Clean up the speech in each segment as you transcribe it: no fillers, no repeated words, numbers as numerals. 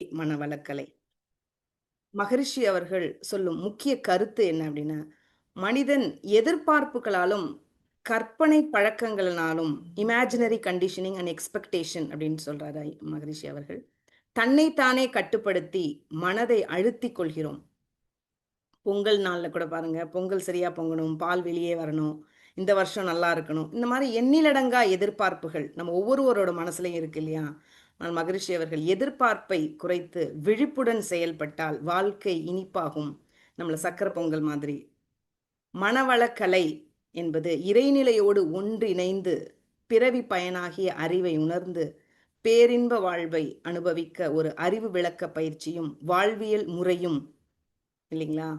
மனவளக்கலை. மகரிஷி அவர்கள் சொல்லும் முக்கிய கருத்து என்ன அப்படின்னா, மனிதன் எதிர்பார்ப்புகளாலும், கற்பனை பழக்கங்களினாலும் இமேஜினரி கண்டிஷனிங் அண்ட் எக்ஸ்பெக்டேஷன் அப்படின்னு சொல்றாரு மகரிஷி அவர்கள். தன்னைத்தானே கட்டுப்படுத்தி மனதை அழுத்திக் கொள்கிறோம். பொங்கல் நாள்ல கூட பாருங்க, பொங்கல் சரியா பொங்கணும், பால் வெளியே வரணும், இந்த வருஷம் நல்லா இருக்கணும். இந்த மாரி எண்ணிலடங்கா எதிர்பார்ப்புகள் நம்ம ஒவ்வொருவரோட மனசுலயும் இருக்கு இல்லையா? ஆனால் மகரிஷி அவர்கள் எதிர்பார்ப்பை குறைத்து விழிப்புடன் செயல்பட்டால் வாழ்க்கை இனிப்பாகும். நம்மள சக்கர பொங்கல் மாதிரி. மனவளக்கலை என்பது இறைநிலையோடு ஒன்றிணைந்து பிறவி பயனாகிய அறிவை உணர்ந்து பேரின்ப வாழ்வை அனுபவிக்க ஒரு அறிவு விளக்க பயிற்சியும் வாழ்வியல் முறையும் இல்லைங்களா?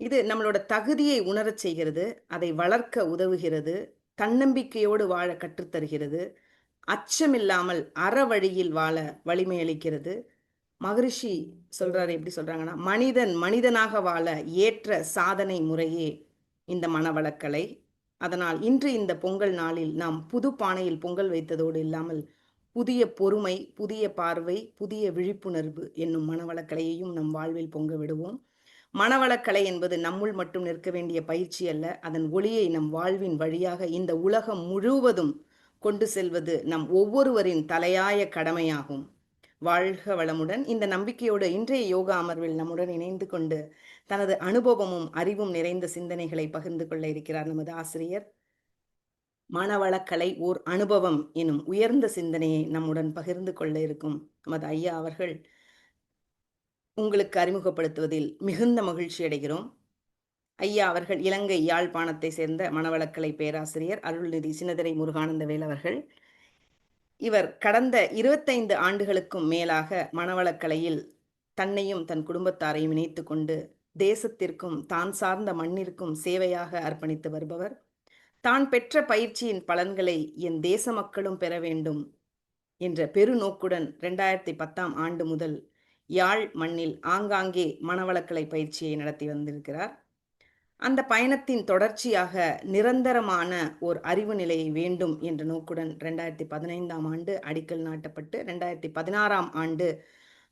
இது நம்மளோட தகுதியை உணரச் செய்கிறது. அதை வளர்க்க உதவுகிறது. தன்னம்பிக்கையோடு வாழ கற்றுத்தருகிறது. அச்சமில்லாமல் அறவழியில் வாழ வலிமை அளிக்கிறது. மகரிஷி சொல்றாரு, எப்படி சொல்றாங்கன்னா, மனிதன் மனிதனாக வாழ ஏற்ற சாதனை முறையே இந்த மனவளக்கலை. அதனால் இன்று இந்த பொங்கல் நாளில் நாம் புது பானையில் பொங்கல் வைத்ததோடு இல்லாமல் புதிய பொறுமை, புதிய பார்வை, புதிய விழிப்புணர்வு என்னும் மனவளக்கலையையும் நம் வாழ்வில் பொங்க விடுவோம். மனவளக்கலை என்பது நம்முள் மட்டும் நிற்க வேண்டிய பயிற்சி அல்ல. அதன் ஒளியை நம் வாழ்வின் வழியாக இந்த உலகம் முழுவதும் கொண்டு செல்வது நம் ஒவ்வொருவரின் தலையாய கடமையாகும். வாழ்க வளமுடன். இந்த நம்பிக்கையோடு இன்றைய யோகா அமர்வில் நம்முடன் இணைந்து கொண்டு தனது அனுபவமும் அறிவும் நிறைந்த சிந்தனைகளை பகிர்ந்து கொள்ள இருக்கிறார் நமது ஆசிரியர். மனவளக்கலை ஓர் அனுபவம் எனும் உயர்ந்த சிந்தனையை நம்முடன் பகிர்ந்து கொள்ள இருக்கும் நமது ஐயா அவர்கள் உங்களுக்கு அறிமுகப்படுத்துவதில் மிகுந்த மகிழ்ச்சி அடைகிறோம். ஐயா அவர்கள் இலங்கை யாழ்ப்பாணத்தை சேர்ந்த மனவளக்கலை பேராசிரியர் அருள்நிதி சின்னதிரை முருகானந்தவேல் அவர்கள். இவர் கடந்த 25 ஆண்டுகளுக்கும் மேலாக மனவளக்கலையில் தன்னையும் தன் குடும்பத்தாரையும் இணைத்து கொண்டு தேசத்திற்கும் தான் சார்ந்த மண்ணிற்கும் சேவையாக அர்ப்பணித்து வருபவர். தான் பெற்ற பயிற்சியின் பலன்களை என் தேச மக்களும் பெற வேண்டும் என்ற பெருநோக்குடன் 2010ஆம் ஆண்டு முதல் யாழ் மண்ணில் ஆங்காங்கே மனவளக்கலை பயிற்சியை நடத்தி வந்திருக்கிறார். அந்த பயணத்தின் தொடர்ச்சியாக நிரந்தரமான ஓர் அறிவு நிலையை வேண்டும் என்ற நோக்குடன் 2015ஆம் ஆண்டு அடிக்கல் நாட்டப்பட்டு 2016ஆம் ஆண்டு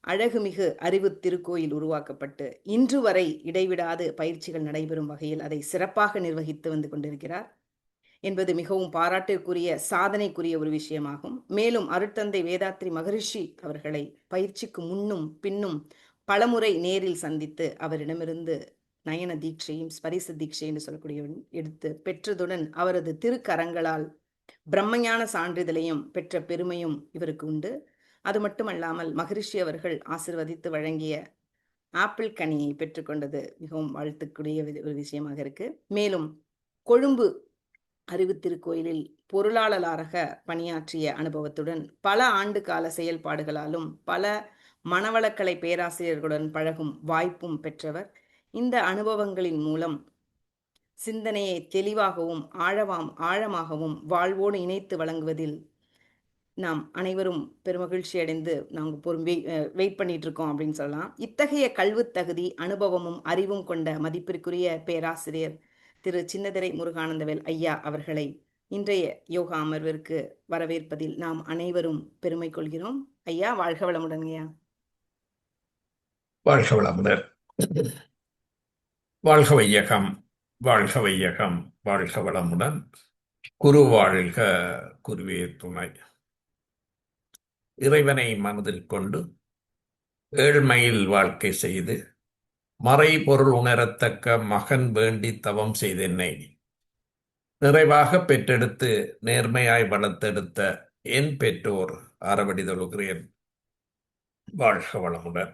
அழகுமிகு அறிவு திருக்கோயில் உருவாக்கப்பட்டு இன்று வரை இடைவிடாது பயிற்சிகள் நடைபெறும் வகையில் அதை சிறப்பாக நிர்வகித்து வந்து கொண்டிருக்கிறார் என்பது மிகவும் பாராட்டுக்குரிய சாதனைக்குரிய ஒரு விஷயமாகும். மேலும் அருட்தந்தை வேதாத்ரி மகரிஷி அவர்களை பயிற்சிக்கு முன்னும் பின்னும் பலமுறை நேரில் சந்தித்து அவரிடமிருந்து நயன தீட்சையும் ஸ்பரிச தீட்சை என்று சொல்லக்கூடிய எடுத்து பெற்றதுடன் அவரது திருக்கரங்களால் பிரம்மஞான சான்றிதழையும் பெற்ற பெருமையும் இவருக்கு உண்டு. அது மட்டுமல்லாமல் மகரிஷி அவர்கள் ஆசிர்வதித்து வழங்கிய ஆப்பிள் கனியை பெற்றுக்கொண்டது மிகவும் வாழ்த்துக்குரிய ஒரு விஷயமாக இருக்கு. மேலும் கொழும்பு அறிவு திருக்கோயிலில் பொருளாளராக பணியாற்றிய அனுபவத்துடன் பல ஆண்டு கால செயல்பாடுகளாலும் பல மனவளக்கலை பேராசிரியர்களுடன் பழகும் வாய்ப்பும் பெற்றவர். இந்த அனுபவங்களின் மூலம் சிந்தனையை தெளிவாகவும் ஆழமாகவும் வாழ்வோடு இணைத்து வழங்குவதில் நாம் அனைவரும் பெருமகிழ்ச்சி அடைந்து நாங்கள் வெயிட் பண்ணிட்டு இருக்கோம் அப்படின்னு சொல்லலாம். இத்தகைய கல்வி தகுதி அனுபவமும் அறிவும் கொண்ட மதிப்பிற்குரிய பேராசிரியர் திரு சின்னதிரை முருகானந்தவேல் ஐயா அவர்களை இன்றைய யோகா அமர்விற்கு வரவேற்பதில் நாம் அனைவரும் பெருமை கொள்கிறோம். ஐயா, வாழ்க வளமுடன். ஐயா, வாழ்க வளமுடன். வாழ்க வையகம், வாழ்க வையகம், வாழ்க வளமுடன். குரு வாழ்க, குருவே துணை. இறைவனை மனதில் கொண்டு ஏழ்மையில் வாழ்க்கை செய்து மறைபொருள் உணரத்தக்க மகன் வேண்டி தவம் செய்தென்னை நிறைவாக பெற்றெடுத்து நேர்மையாய் வளர்த்தெடுத்த என் பெற்றோர் அறவடி தொழுகிறேன். வாழ்க வளமுடன்.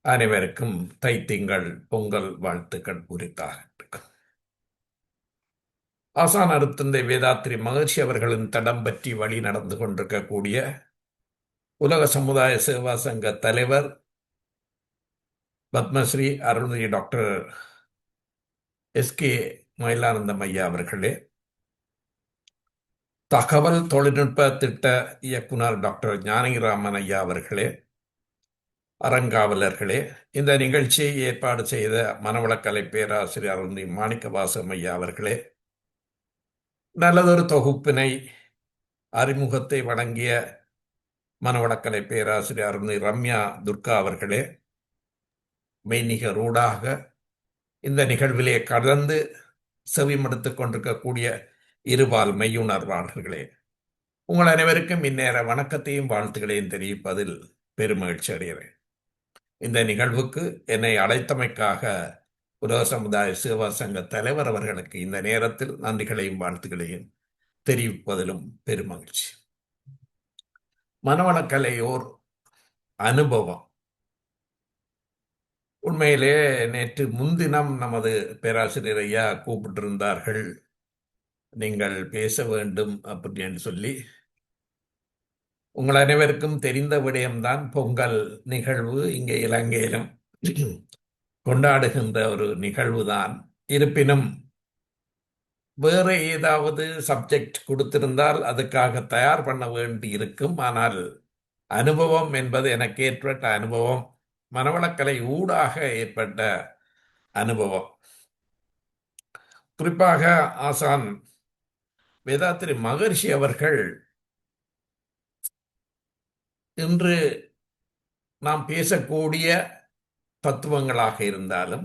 அனைவருக்கும் தைத்திங்கள் பொங்கல் வாழ்த்துக்கள் உரித்தாக. ஆசான் அருட்தந்தை வேதாத்ரி மகர்ஷி அவர்களின் தடம் பற்றி வழி நடந்து கொண்டிருக்கக்கூடிய உலக சமுதாய சேவா சங்க தலைவர் பத்மஸ்ரீ அருள்நிதி டாக்டர் எஸ்கே மயிலானந்தம் ஐயா அவர்களே, தகவல் தொழில்நுட்ப திட்ட இயக்குனர் டாக்டர் ஞானகிராமன் ஐயா அவர்களே, அறங்காவலர்களே, இந்த நிகழ்ச்சியை ஏற்பாடு செய்த மனவளக்கலை பேராசிரியர் அருள்நிதி மாணிக்கவாசகம் ஐயா அவர்களே, நல்லதொரு தொகுப்பினை அறிமுகத்தை வழங்கிய மனவளக்கலை பேராசிரியர் அருணி ரம்யா துர்கா அவர்களே, மெய்நிகரூடாக இந்த நிகழ்விலே கடந்து செவிமடுத்துக் கொண்டிருக்கக்கூடிய இருபால் மெய்யுணர்வாளர்களே, உங்கள் அனைவருக்கும் இந்நேர வணக்கத்தையும் வாழ்த்துக்களையும் தெரிவிப்பதில் பெருமகிழ்ச்சி அடைகிறேன். இந்த நிகழ்வுக்கு என்னை அழைத்தமைக்காக உலக சமுதாய சேவா சங்க தலைவர் அவர்களுக்கு இந்த நேரத்தில் நன்றிகளையும் வாழ்த்துக்களையும் தெரிவிப்பதிலும் பெருமகிழ்ச்சி. மனவளக்கலை ஓர் அனுபவம். உண்மையிலே நேற்று முன்தினம் நமது பேராசிரியர் ஐயா கூப்பிட்டிருந்தார்கள், நீங்கள் பேச வேண்டும் அப்படின்னு சொல்லி. உங்கள் அனைவருக்கும் தெரிந்த விடயம்தான், பொங்கல் நிகழ்வு இங்கே இலங்கையிலும் கொண்டாடுகின்ற ஒரு நிகழ்வுதான். இருப்பினும் வேற ஏதாவது சப்ஜெக்ட் கொடுத்திருந்தால் அதுக்காக தயார் பண்ண வேண்டி இருக்கும். ஆனால் அனுபவம் என்பது எனக்கு ஏற்பட்ட அனுபவம், மனவளக்கலை ஊடாக ஏற்பட்ட அனுபவம். குறிப்பாக ஆசான் வேதாத்திரி மகர்ஷி அவர்கள் இன்று நாம் பேசக்கூடிய தத்துவங்களாக இருந்தாலும்,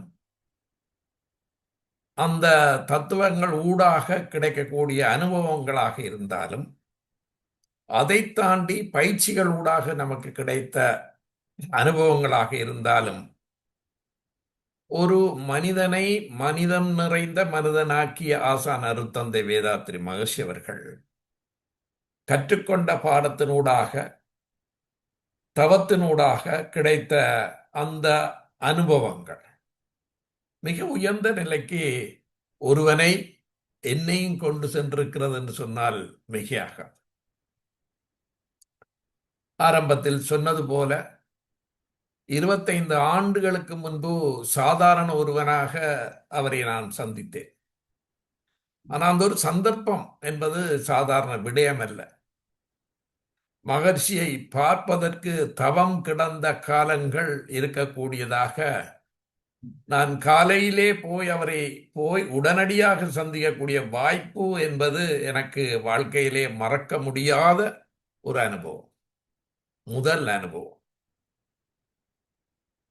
அந்த தத்துவங்கள் ஊடாக கிடைக்கக்கூடிய அனுபவங்களாக இருந்தாலும், அதை தாண்டி பயிற்சிகள் ஊடாக நமக்கு கிடைத்த அனுபவங்களாக இருந்தாலும், ஒரு மனிதனை மனிதம் நிறைந்த மனிதனாக்கிய ஆசான் அருட்தந்தை வேதாத்திரி மகர்ஷி அவர்கள் கற்றுக்கொண்ட பாடத்தினூடாக, தவத்தினூடாக கிடைத்த அந்த அனுபவங்கள் மிக உயர்ந்த நிலைக்கு ஒருவனை என்னையும் கொண்டு சென்றிருக்கிறது என்று சொன்னால் மிகையாக. ஆரம்பத்தில் சொன்னது போல 25 ஆண்டுகளுக்கு முன்பு சாதாரண ஒருவனாக அவரை நான் சந்தித்தேன். ஆனால் அந்த ஒரு சந்தர்ப்பம் என்பது சாதாரண விடயம் அல்ல. மகர்ஷியை பார்ப்பதற்கு தவம் கிடந்த காலங்கள் இருக்கக்கூடியதாக, நான் காலையிலே அவரை உடனடியாக சந்திக்கக்கூடிய வாய்ப்பு என்பது எனக்கு வாழ்க்கையிலே மறக்க முடியாத ஒரு அனுபவம், முதல் அனுபவம்.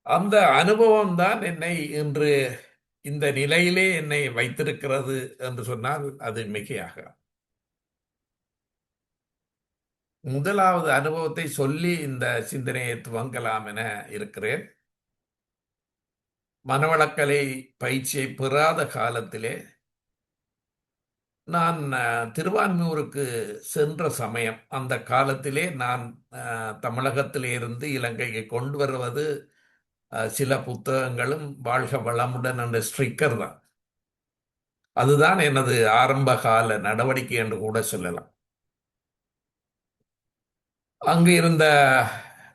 அந்த அனுபவம் தான் என்னை இன்று இந்த நிலையிலே என்னை வைத்திருக்கிறது என்று சொன்னால் அது மிகையாக. முதலாவது அனுபவத்தை சொல்லி இந்த சிந்தனையை துவங்கலாம் என இருக்கிறேன். மனவளக்கலை பயிற்சியை பெறாத காலத்திலே நான் திருவான்மியூருக்கு சென்ற சமயம், அந்த காலத்திலே நான் தமிழகத்திலே இருந்து இலங்கைக்கு கொண்டு வருவது சில புத்தகங்களும் வாழ்க வளமுடன் என்ற ஸ்ட்ரிக்கர் தான். அதுதான் எனது ஆரம்ப கால நடவடிக்கை என்று கூட சொல்லலாம். அங்கு இருந்த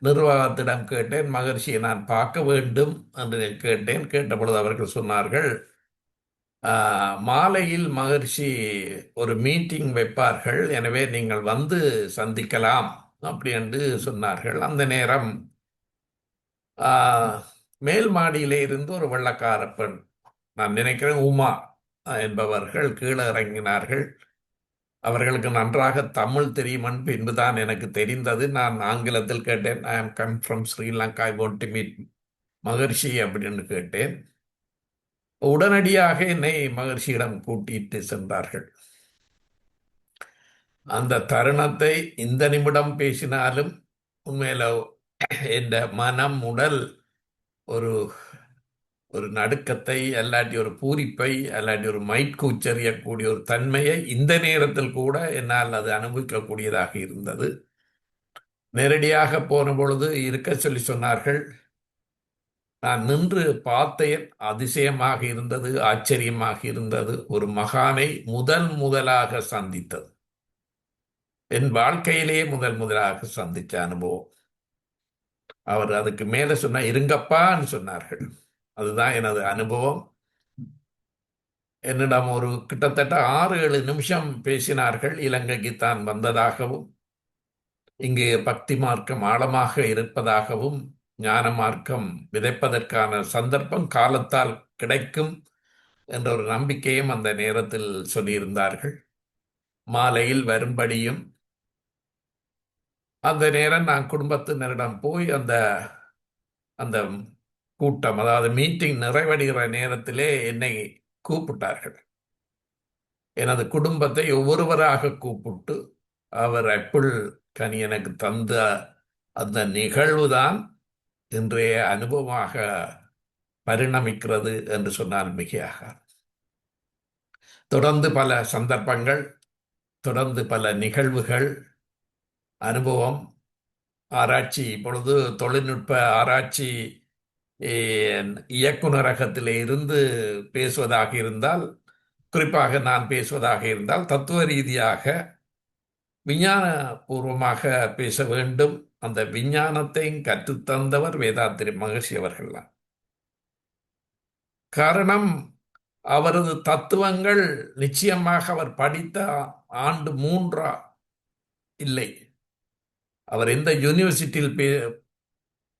நிர்வாகத்திடம் கேட்டேன், மகர்ஷியை நான் பார்க்க வேண்டும் என்று கேட்டேன். கேட்டபொழுது அவர்கள் சொன்னார்கள், மாலையில் மகர்ஷி ஒரு மீட்டிங் வைப்பார்கள், எனவே நீங்கள் வந்து சந்திக்கலாம் அப்படி என்று சொன்னார்கள். அந்த நேரம் மேல் மாடியிலே இருந்து ஒரு வெள்ளக்கார பெண், நான் நினைக்கிறேன் உமா என்பவர்கள் கீழே இறங்கினார்கள். அவர்களுக்கு நன்றாக தமிழ் தெரியுமன் பின்புதான் எனக்கு தெரிந்தது. நான் ஆங்கிலத்தில் கேட்டேன், ஐ ஆம் come from Sri Lanka, I want to meet மகர்ஷி அப்படின்னு கேட்டேன். உடனடியாக என்னை மகர்ஷியிடம் கூட்டிட்டு சென்றார்கள். அந்த தருணத்தை இந்த நிமிடம் பேசினாலும் உண்மையில என் மனம் உடல் ஒரு ஒரு நடுக்கத்தை, அல்லாட்டி ஒரு பூரிப்பை, அல்லாட்டி ஒரு மயிர்கூச்சறியக்கூடிய ஒரு தன்மையை இந்த நேரத்தில் கூட என்னால் அது அனுபவிக்கக்கூடியதாக இருந்தது. நேரடியாக போன பொழுது இருக்க சொல்லி சொன்னார்கள். நான் நின்று பார்த்தேன், அதிசயமாக இருந்தது, ஆச்சரியமாக இருந்தது. ஒரு மகானை முதலாக சந்தித்தது, என் வாழ்க்கையிலேயே முதலாக சந்தித்த அனுபவம். அவர் அதுக்கு மேல சொன்ன, இருங்கப்பான்னு சொன்னார்கள். அதுதான் எனது அனுபவம். என்னிடம் ஒரு கிட்டத்தட்ட 6-7 நிமிஷம் பேசினார்கள். இலங்கைக்கு தான் வந்ததாகவும், இங்கு பக்தி மார்க்கம் ஆழமாக இருப்பதாகவும், ஞான மார்க்கம் விதைப்பதற்கான சந்தர்ப்பம் காலத்தால் கிடைக்கும் என்ற ஒரு நம்பிக்கையும் அந்த நேரத்தில் சொல்லியிருந்தார்கள். மாலையில் வரும்படியும் அந்த நேரம் நான் குடும்பத்தினரிடம் போய் அந்த அந்த கூட்டம், அதாவது மீட்டிங் நிறைவடைகிற நேரத்திலே என்னை கூப்பிட்டார்கள். எனது குடும்பத்தை ஒவ்வொருவராக கூப்பிட்டு அவர் ஆப்பிள் கனி எனக்கு தந்த அந்த நிகழ்வுதான் இன்றைய அனுபவமாக பரிணமிக்கிறது என்று சொன்னால் மிகையாக. தொடர்ந்து பல சந்தர்ப்பங்கள், தொடர்ந்து பல நிகழ்வுகள், அனுபவம், ஆராய்ச்சி. இப்பொழுது தொழில்நுட்ப ஆராய்ச்சி இயக்குநரகத்திலே இருந்து பேசுவதாக இருந்தால், குறிப்பாக நான் பேசுவதாக இருந்தால், தத்துவ ரீதியாக விஞ்ஞான பூர்வமாக பேச வேண்டும். அந்த விஞ்ஞானத்தையும் கற்றுத்தந்தவர் வேதாத்திரி மகர்ஷி அவர்கள் தான். காரணம், அவரது தத்துவங்கள் நிச்சயமாக அவர் படித்த ஆண்டு 3 இல்லை. அவர் எந்த யூனிவர்சிட்டியில்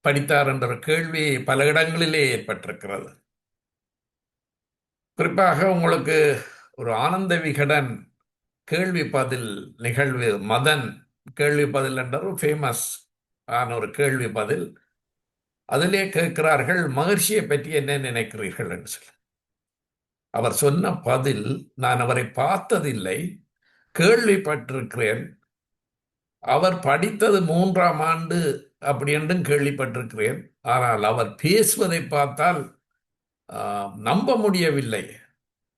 படித்தார் என்ற கேள்வி பல இடங்களிலே ஏற்பட்டிருக்கிறது. குறிப்பாக உங்களுக்கு ஒரு ஆனந்த விகடன் கேள்வி பதில் நிகழ்வு, மதன் கேள்வி பதில் என்ற ஒரு ஃபேமஸ் ஆன ஒரு கேள்வி பதில். அதிலே கேட்கிறார்கள், மகர்ஷியை பற்றி என்ன நினைக்கிறீர்கள் என்று சொல்லி. அவர் சொன்ன பதில், நான் அவரை பார்த்ததில்லை, கேள்விப்பட்டிருக்கிறேன், அவர் படித்தது 3ஆம் ஆண்டு அப்படி என்றும் கேள்விப்பட்டிருக்கிறேன், ஆனால் அவர் பேசுவதை பார்த்தால் நம்ப முடியவில்லை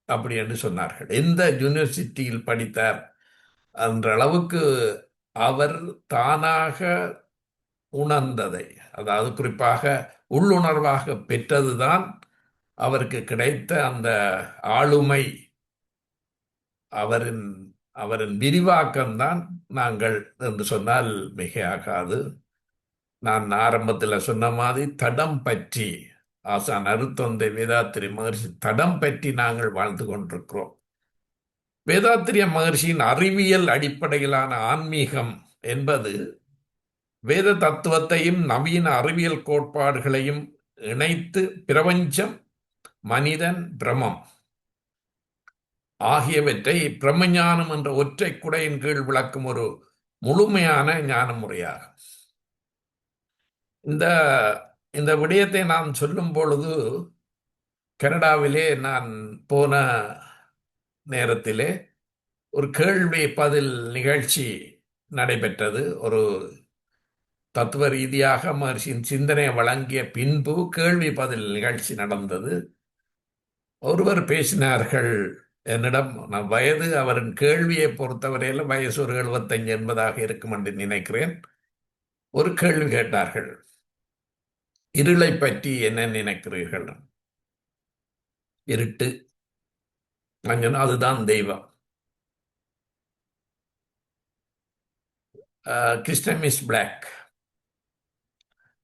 அப்படி என்று சொன்னார்கள். எந்த யூனிவர்சிட்டியில் படித்தார் என்ற அளவுக்கு அவர் தானாக உணர்ந்ததை, அதாவது குறிப்பாக உள்ளுணர்வாக பெற்றதுதான் அவருக்கு கிடைத்த அந்த ஆளுமை, அவரின் அவரின் விரிவாக்கம்தான் நாங்கள் என்று சொன்னால் மிகையாகாது. நான் ஆரம்பத்தில் சொன்ன மாதிரி தடம் பற்றி, ஆசான் அருத்தந்தை வேதாத்திரி மகர்ஷி தடம் பற்றி நாங்கள் வாழ்ந்து கொண்டிருக்கிறோம். வேதாத்திரிய மகர்ஷியின் அறிவியல் அடிப்படையிலான ஆன்மீகம் என்பது வேத தத்துவத்தையும் நவீன அறிவியல் கோட்பாடுகளையும் இணைத்து பிரபஞ்சம், மனிதன், பிரம்மம் ஆகியவற்றை பிரம்மஞானம் என்ற ஒற்றை குடையின் கீழ் விளக்கும் ஒரு முழுமையான ஞான முறையாகும். இந்த இந்த விடயத்தை நான் சொல்லும் பொழுது, கனடாவிலே நான் போன நேரத்திலே ஒரு கேள்வி பதில் நிகழ்ச்சி நடைபெற்றது. ஒரு தத்துவ ரீதியாக மகர்ஷியின் சிந்தனை வழங்கிய பின்பு கேள்வி பதில் நிகழ்ச்சி நடந்தது. ஒருவர் பேசினார்கள் என்னிடம். நான் வயது, அவரின் கேள்வியை பொறுத்தவரையில் வயசு ஒரு 75 80 இருக்கும் என்று நினைக்கிறேன். ஒரு கேள்வி கேட்டார்கள், இருளை பற்றி என்ன நினைக்கிறீர்கள்? இருட்டு, அதுதான் தெய்வம். Christian is black.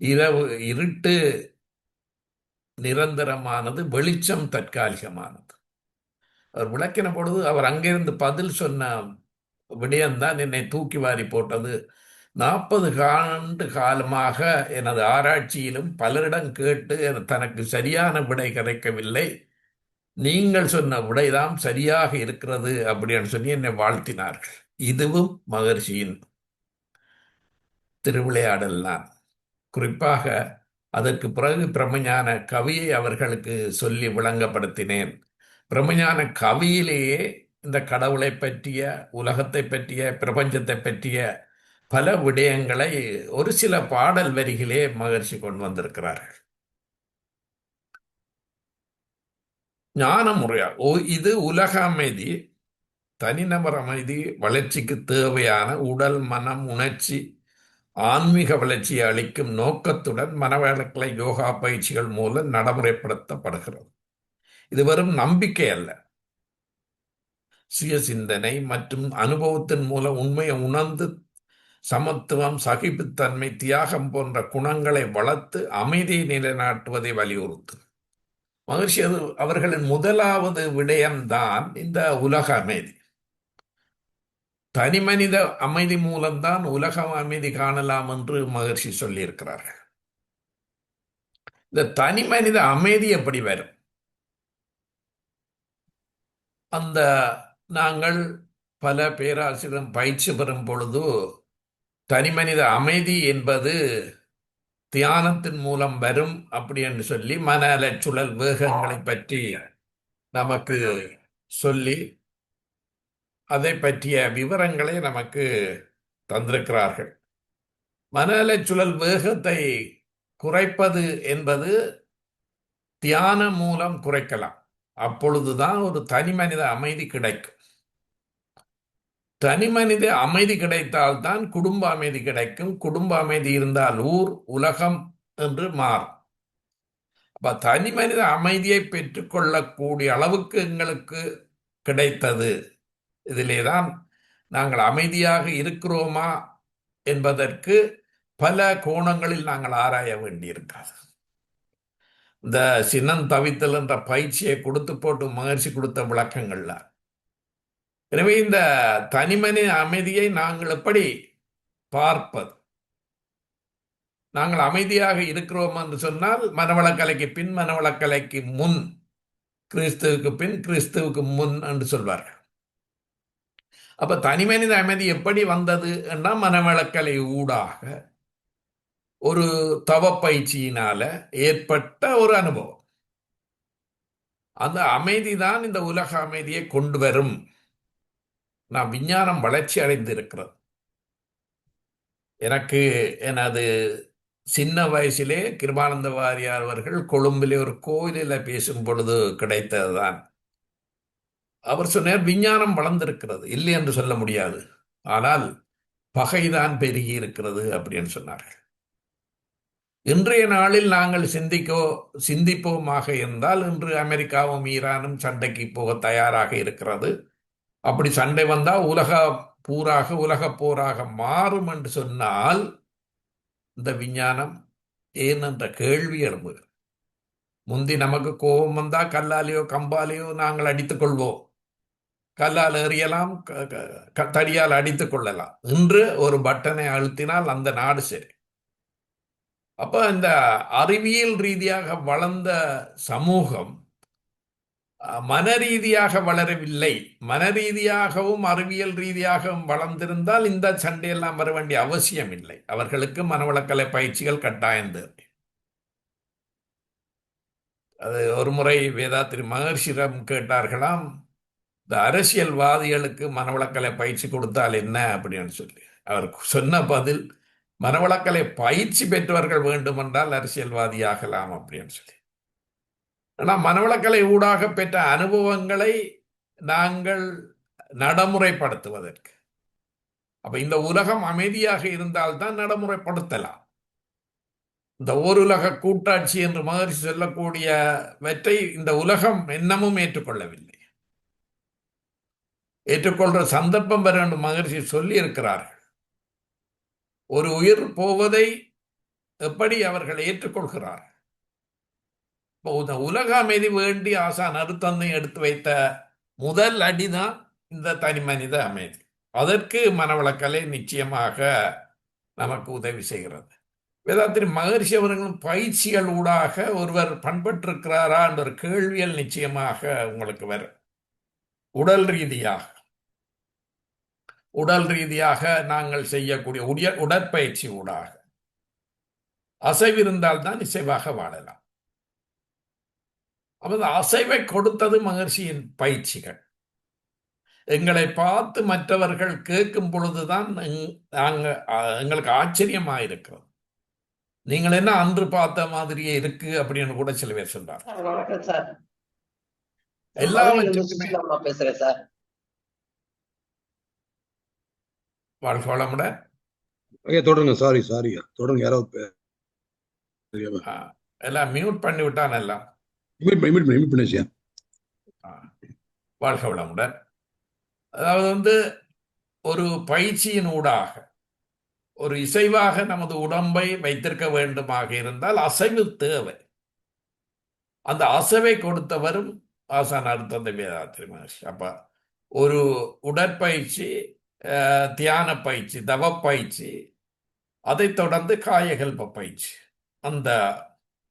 இரவு, இருட்டு நிரந்தரமானது, வெளிச்சம் தற்காலிகமானது. அவர் விளக்கின பொழுது அவர் அங்கிருந்து பதில் சொன்ன விடயம்தான் என்னை தூக்கி வாரி போட்டது. 40 ஆண்டு காலமாக எனது ஆராய்ச்சியிலும் பலரிடம் கேட்டு தனக்கு சரியான விடை கிடைக்கவில்லை, நீங்கள் சொன்ன விடைதான் சரியாக இருக்கிறது அப்படின்னு சொல்லி என்னை வாழ்த்தினார்கள். இதுவும் மகர்ஷியின் திருவிளையாடல் தான். குறிப்பாக அதற்கு பிறகு பிரம்மஞான கவியை அவர்களுக்கு சொல்லி விளங்கப்படுத்தினேன். பிரம்மஞான கவியிலேயே இந்த கடவுளை பற்றிய, உலகத்தை பற்றிய, பிரபஞ்சத்தை பற்றிய பல விடயங்களை ஒரு சில பாடல் வரிகளே மகர்ஷி கொண்டு வந்திருக்கிறார்கள். ஞான முறையா இது உலக அமைதி, தனிநபர் அமைதி, வளர்ச்சிக்கு தேவையான உடல், மனம், உணர்ச்சி, ஆன்மீக வளர்ச்சியை அளிக்கும் நோக்கத்துடன் மனவளக்கலை யோகா பயிற்சிகள் மூலம் நடைமுறைப்படுத்தப்படுகிறது. இது வெறும் நம்பிக்கை அல்ல, சுய சிந்தனை மற்றும் அனுபவத்தின் மூலம் உண்மையை உணர்ந்து சமத்துவம், சகிப்புத்தன்மை, தியாகம் போன்ற குணங்களை வளர்த்து அமைதியை நிலைநாட்டுவதை வலியுறுத்தும். மகிழ்ச்சி அவர்களின் முதலாவது விடயம்தான் இந்த உலக அமைதி. தனி மனித அமைதி மூலம்தான் உலக அமைதி காணலாம் என்று மகர்ஷி சொல்லியிருக்கிறார்கள். இந்த தனி மனித அமைதி எப்படி வரும்? அந்த நாங்கள் பல பேராசிரியரும் பயிற்சி பெறும் பொழுது தனிமனித அமைதி என்பது தியானத்தின் மூலம் வரும் அப்படி என்று சொல்லி மன அலைச்சுழல் வேகங்களை பற்றி நமக்கு சொல்லி அதை பற்றிய விவரங்களை நமக்கு தந்திருக்கிறார்கள். மன அலைச்சுழல் வேகத்தை குறைப்பது என்பது தியானம் மூலம் குறைக்கலாம். அப்பொழுதுதான் ஒரு தனிமனித அமைதி கிடைக்கும். தனிமனித அமைதி கிடைத்தால்தான் குடும்ப அமைதி கிடைக்கும். குடும்ப அமைதி இருந்தால் ஊர் உலகம் என்று மாறும். அப்ப தனிமனித அமைதியை பெற்றுக்கொள்ளக்கூடிய அளவுக்கு எங்களுக்கு கிடைத்தது. இதிலேதான் நாங்கள் அமைதியாக இருக்கிறோமா என்பதற்கு பல கோணங்களில் நாங்கள் ஆராய வேண்டியிருக்காது. இந்த சின்னம் தவித்தல் என்ற பயிற்சியை கொடுத்து போட்டு மகிழ்ச்சி கொடுத்த விளக்கங்கள்ல. எனவே இந்த தனிமனித அமைதியை நாங்கள் எப்படி பார்ப்பது? நாங்கள் அமைதியாக இருக்கிறோம் என்று சொன்னால் மனவளக்கலைக்கு பின், மனவளக்கலைக்கு முன், கிறிஸ்துவுக்கு பின், கிறிஸ்துவுக்கு முன் என்று சொல்வார்கள். அப்ப தனிமனித அமைதி எப்படி வந்தது என்றால் மனவளக்கலை ஊடாக ஒரு தவ பயிற்சியினால ஏற்பட்ட ஒரு அனுபவம். அந்த அமைதி தான் இந்த உலக அமைதியை கொண்டு வரும். நான் விஞ்ஞானம் வளர்ச்சி அடைந்திருக்கிறது. எனக்கு எனது சின்ன வயசிலே கிருபானந்த வாரியார் அவர்கள் கொழும்பிலே ஒரு கோயிலில் பேசும் பொழுது கிடைத்ததுதான். அவர் சொன்னார், விஞ்ஞானம் வளர்ந்திருக்கிறது, இல்லை என்று சொல்ல முடியாது, ஆனால் பகைதான் பெருகி இருக்கிறது அப்படின்னு சொன்னார்கள். இன்றைய நாளில் நாங்கள் சிந்திப்போமாக இருந்தால் இன்று அமெரிக்காவும் ஈரானும் சண்டைக்கு போக தயாராக இருக்கிறது. அப்படி சண்டை வந்தால் உலக போராக மாறும் என்று சொன்னால் இந்த விஞ்ஞானம் ஏன் என்ற கேள்வி எழும்புகிறது. முந்தி நமக்கு கோபம் வந்தா கல்லாலேயோ கம்பாலேயோ நாங்கள் அடித்துக் கொள்வோம். கல்லால் எறியலாம், தடியால் அடித்துக் கொள்ளலாம். இன்று ஒரு பட்டனை அழுத்தினால் அந்த நாடு சரி. அப்ப இந்த அறிவியல் ரீதியாக வளர்ந்த சமூகம் மன ரீதியாக வளரவில்லை. மன ரீதியாகவும் அறிவியல் ரீதியாகவும் வளர்ந்திருந்தால் இந்த சண்டையெல்லாம் வர வேண்டிய அவசியம் இல்லை. அவர்களுக்கு மனவளக்கலை பயிற்சிகள் கட்டாயம் தேவை. அது ஒரு முறை வேதாத்திரி மகர்ஷியிடம் கேட்டார்களாம், இந்த அரசியல்வாதிகளுக்கு மனவளக்கலை பயிற்சி கொடுத்தால் என்ன அப்படின்னு சொல்லி. அவர் சொன்ன பதில், மனவளக்கலை பயிற்சி பெற்றவர்கள் வேண்டுமென்றால் அரசியல்வாதி ஆகலாம் அப்படின்னு சொல்லி. ஆனால் மனவளக்கலை ஊடாக பெற்ற அனுபவங்களை நாங்கள் நடைமுறைப்படுத்துவதற்கு, அப்ப இந்த உலகம் அமைதியாக இருந்தால்தான் நடைமுறைப்படுத்தலாம். இந்த ஓருலக கூட்டாட்சி என்று மகர்ஷி சொல்லக்கூடியவற்றை இந்த உலகம் இன்னமும் ஏற்றுக்கொள்ளவில்லை. ஏற்றுக்கொள்ற சந்தர்ப்பம் வர வேண்டும் மகர்ஷி சொல்லி இருக்கிறார்கள். ஒரு உயிர் போவதை எப்படி அவர்கள் ஏற்றுக்கொள்கிறார்கள்? உலக அமைதி வேண்டி ஆசான் அருத்தந்தை எடுத்து வைத்த முதல் அடிதான் இந்த தனி மனித அமைதி. அதற்கு மனவளக்கலை நிச்சயமாக நமக்கு உதவி செய்கிறது. வேதாத்திரி மகர்ஷி அவர்களும் பயிற்சிகள் ஊடாக ஒருவர் பண்பட்டிருக்கிறாரா என்ற ஒரு கேள்வியல் நிச்சயமாக உங்களுக்கு வரும். உடல் ரீதியாக நாங்கள் செய்யக்கூடிய உடற்பயிற்சி ஊடாக அசைவிருந்தால்தான் இசைவாக வாழலாம். அப்ப அசைவை கொடுத்தது மகர்ஷியின் பயிற்சிகள். எங்களை பார்த்து மற்றவர்கள் கேட்கும் பொழுதுதான் எங்களுக்கு ஆச்சரியமாயிருக்கிறது. நீங்கள் என்ன அன்று பார்த்த மாதிரியே இருக்கு அப்படின்னு கூட சில பேர் சொல்றாங்க. வணக்கம் சார். எல்லாவற்றுக்குமே பேசுறேன் சார். வாழ்க வளமுடன். தொடருங்க. சாரி தொடருங்க. யாராவது எல்லாம் மியூட் பண்ணி விட்டான். எல்லாம் வாழ்க வளமுடன். அதாவது ஒரு பயிற்சியின் ஊடாக ஒரு இசைவாக நமது உடம்பை வைத்திருக்க வேண்டுமாக இருந்தால் அசைவு தேவை. அந்த அசைவை கொடுத்தவரும் ஆசான் அருத்தந்தை வேதாத்திரி மகர்ஷி. அப்ப ஒரு உடற்பயிற்சி, தியான பயிற்சி, தவ பயிற்சி, அதை தொடர்ந்து காயகல்ப பயிற்சி.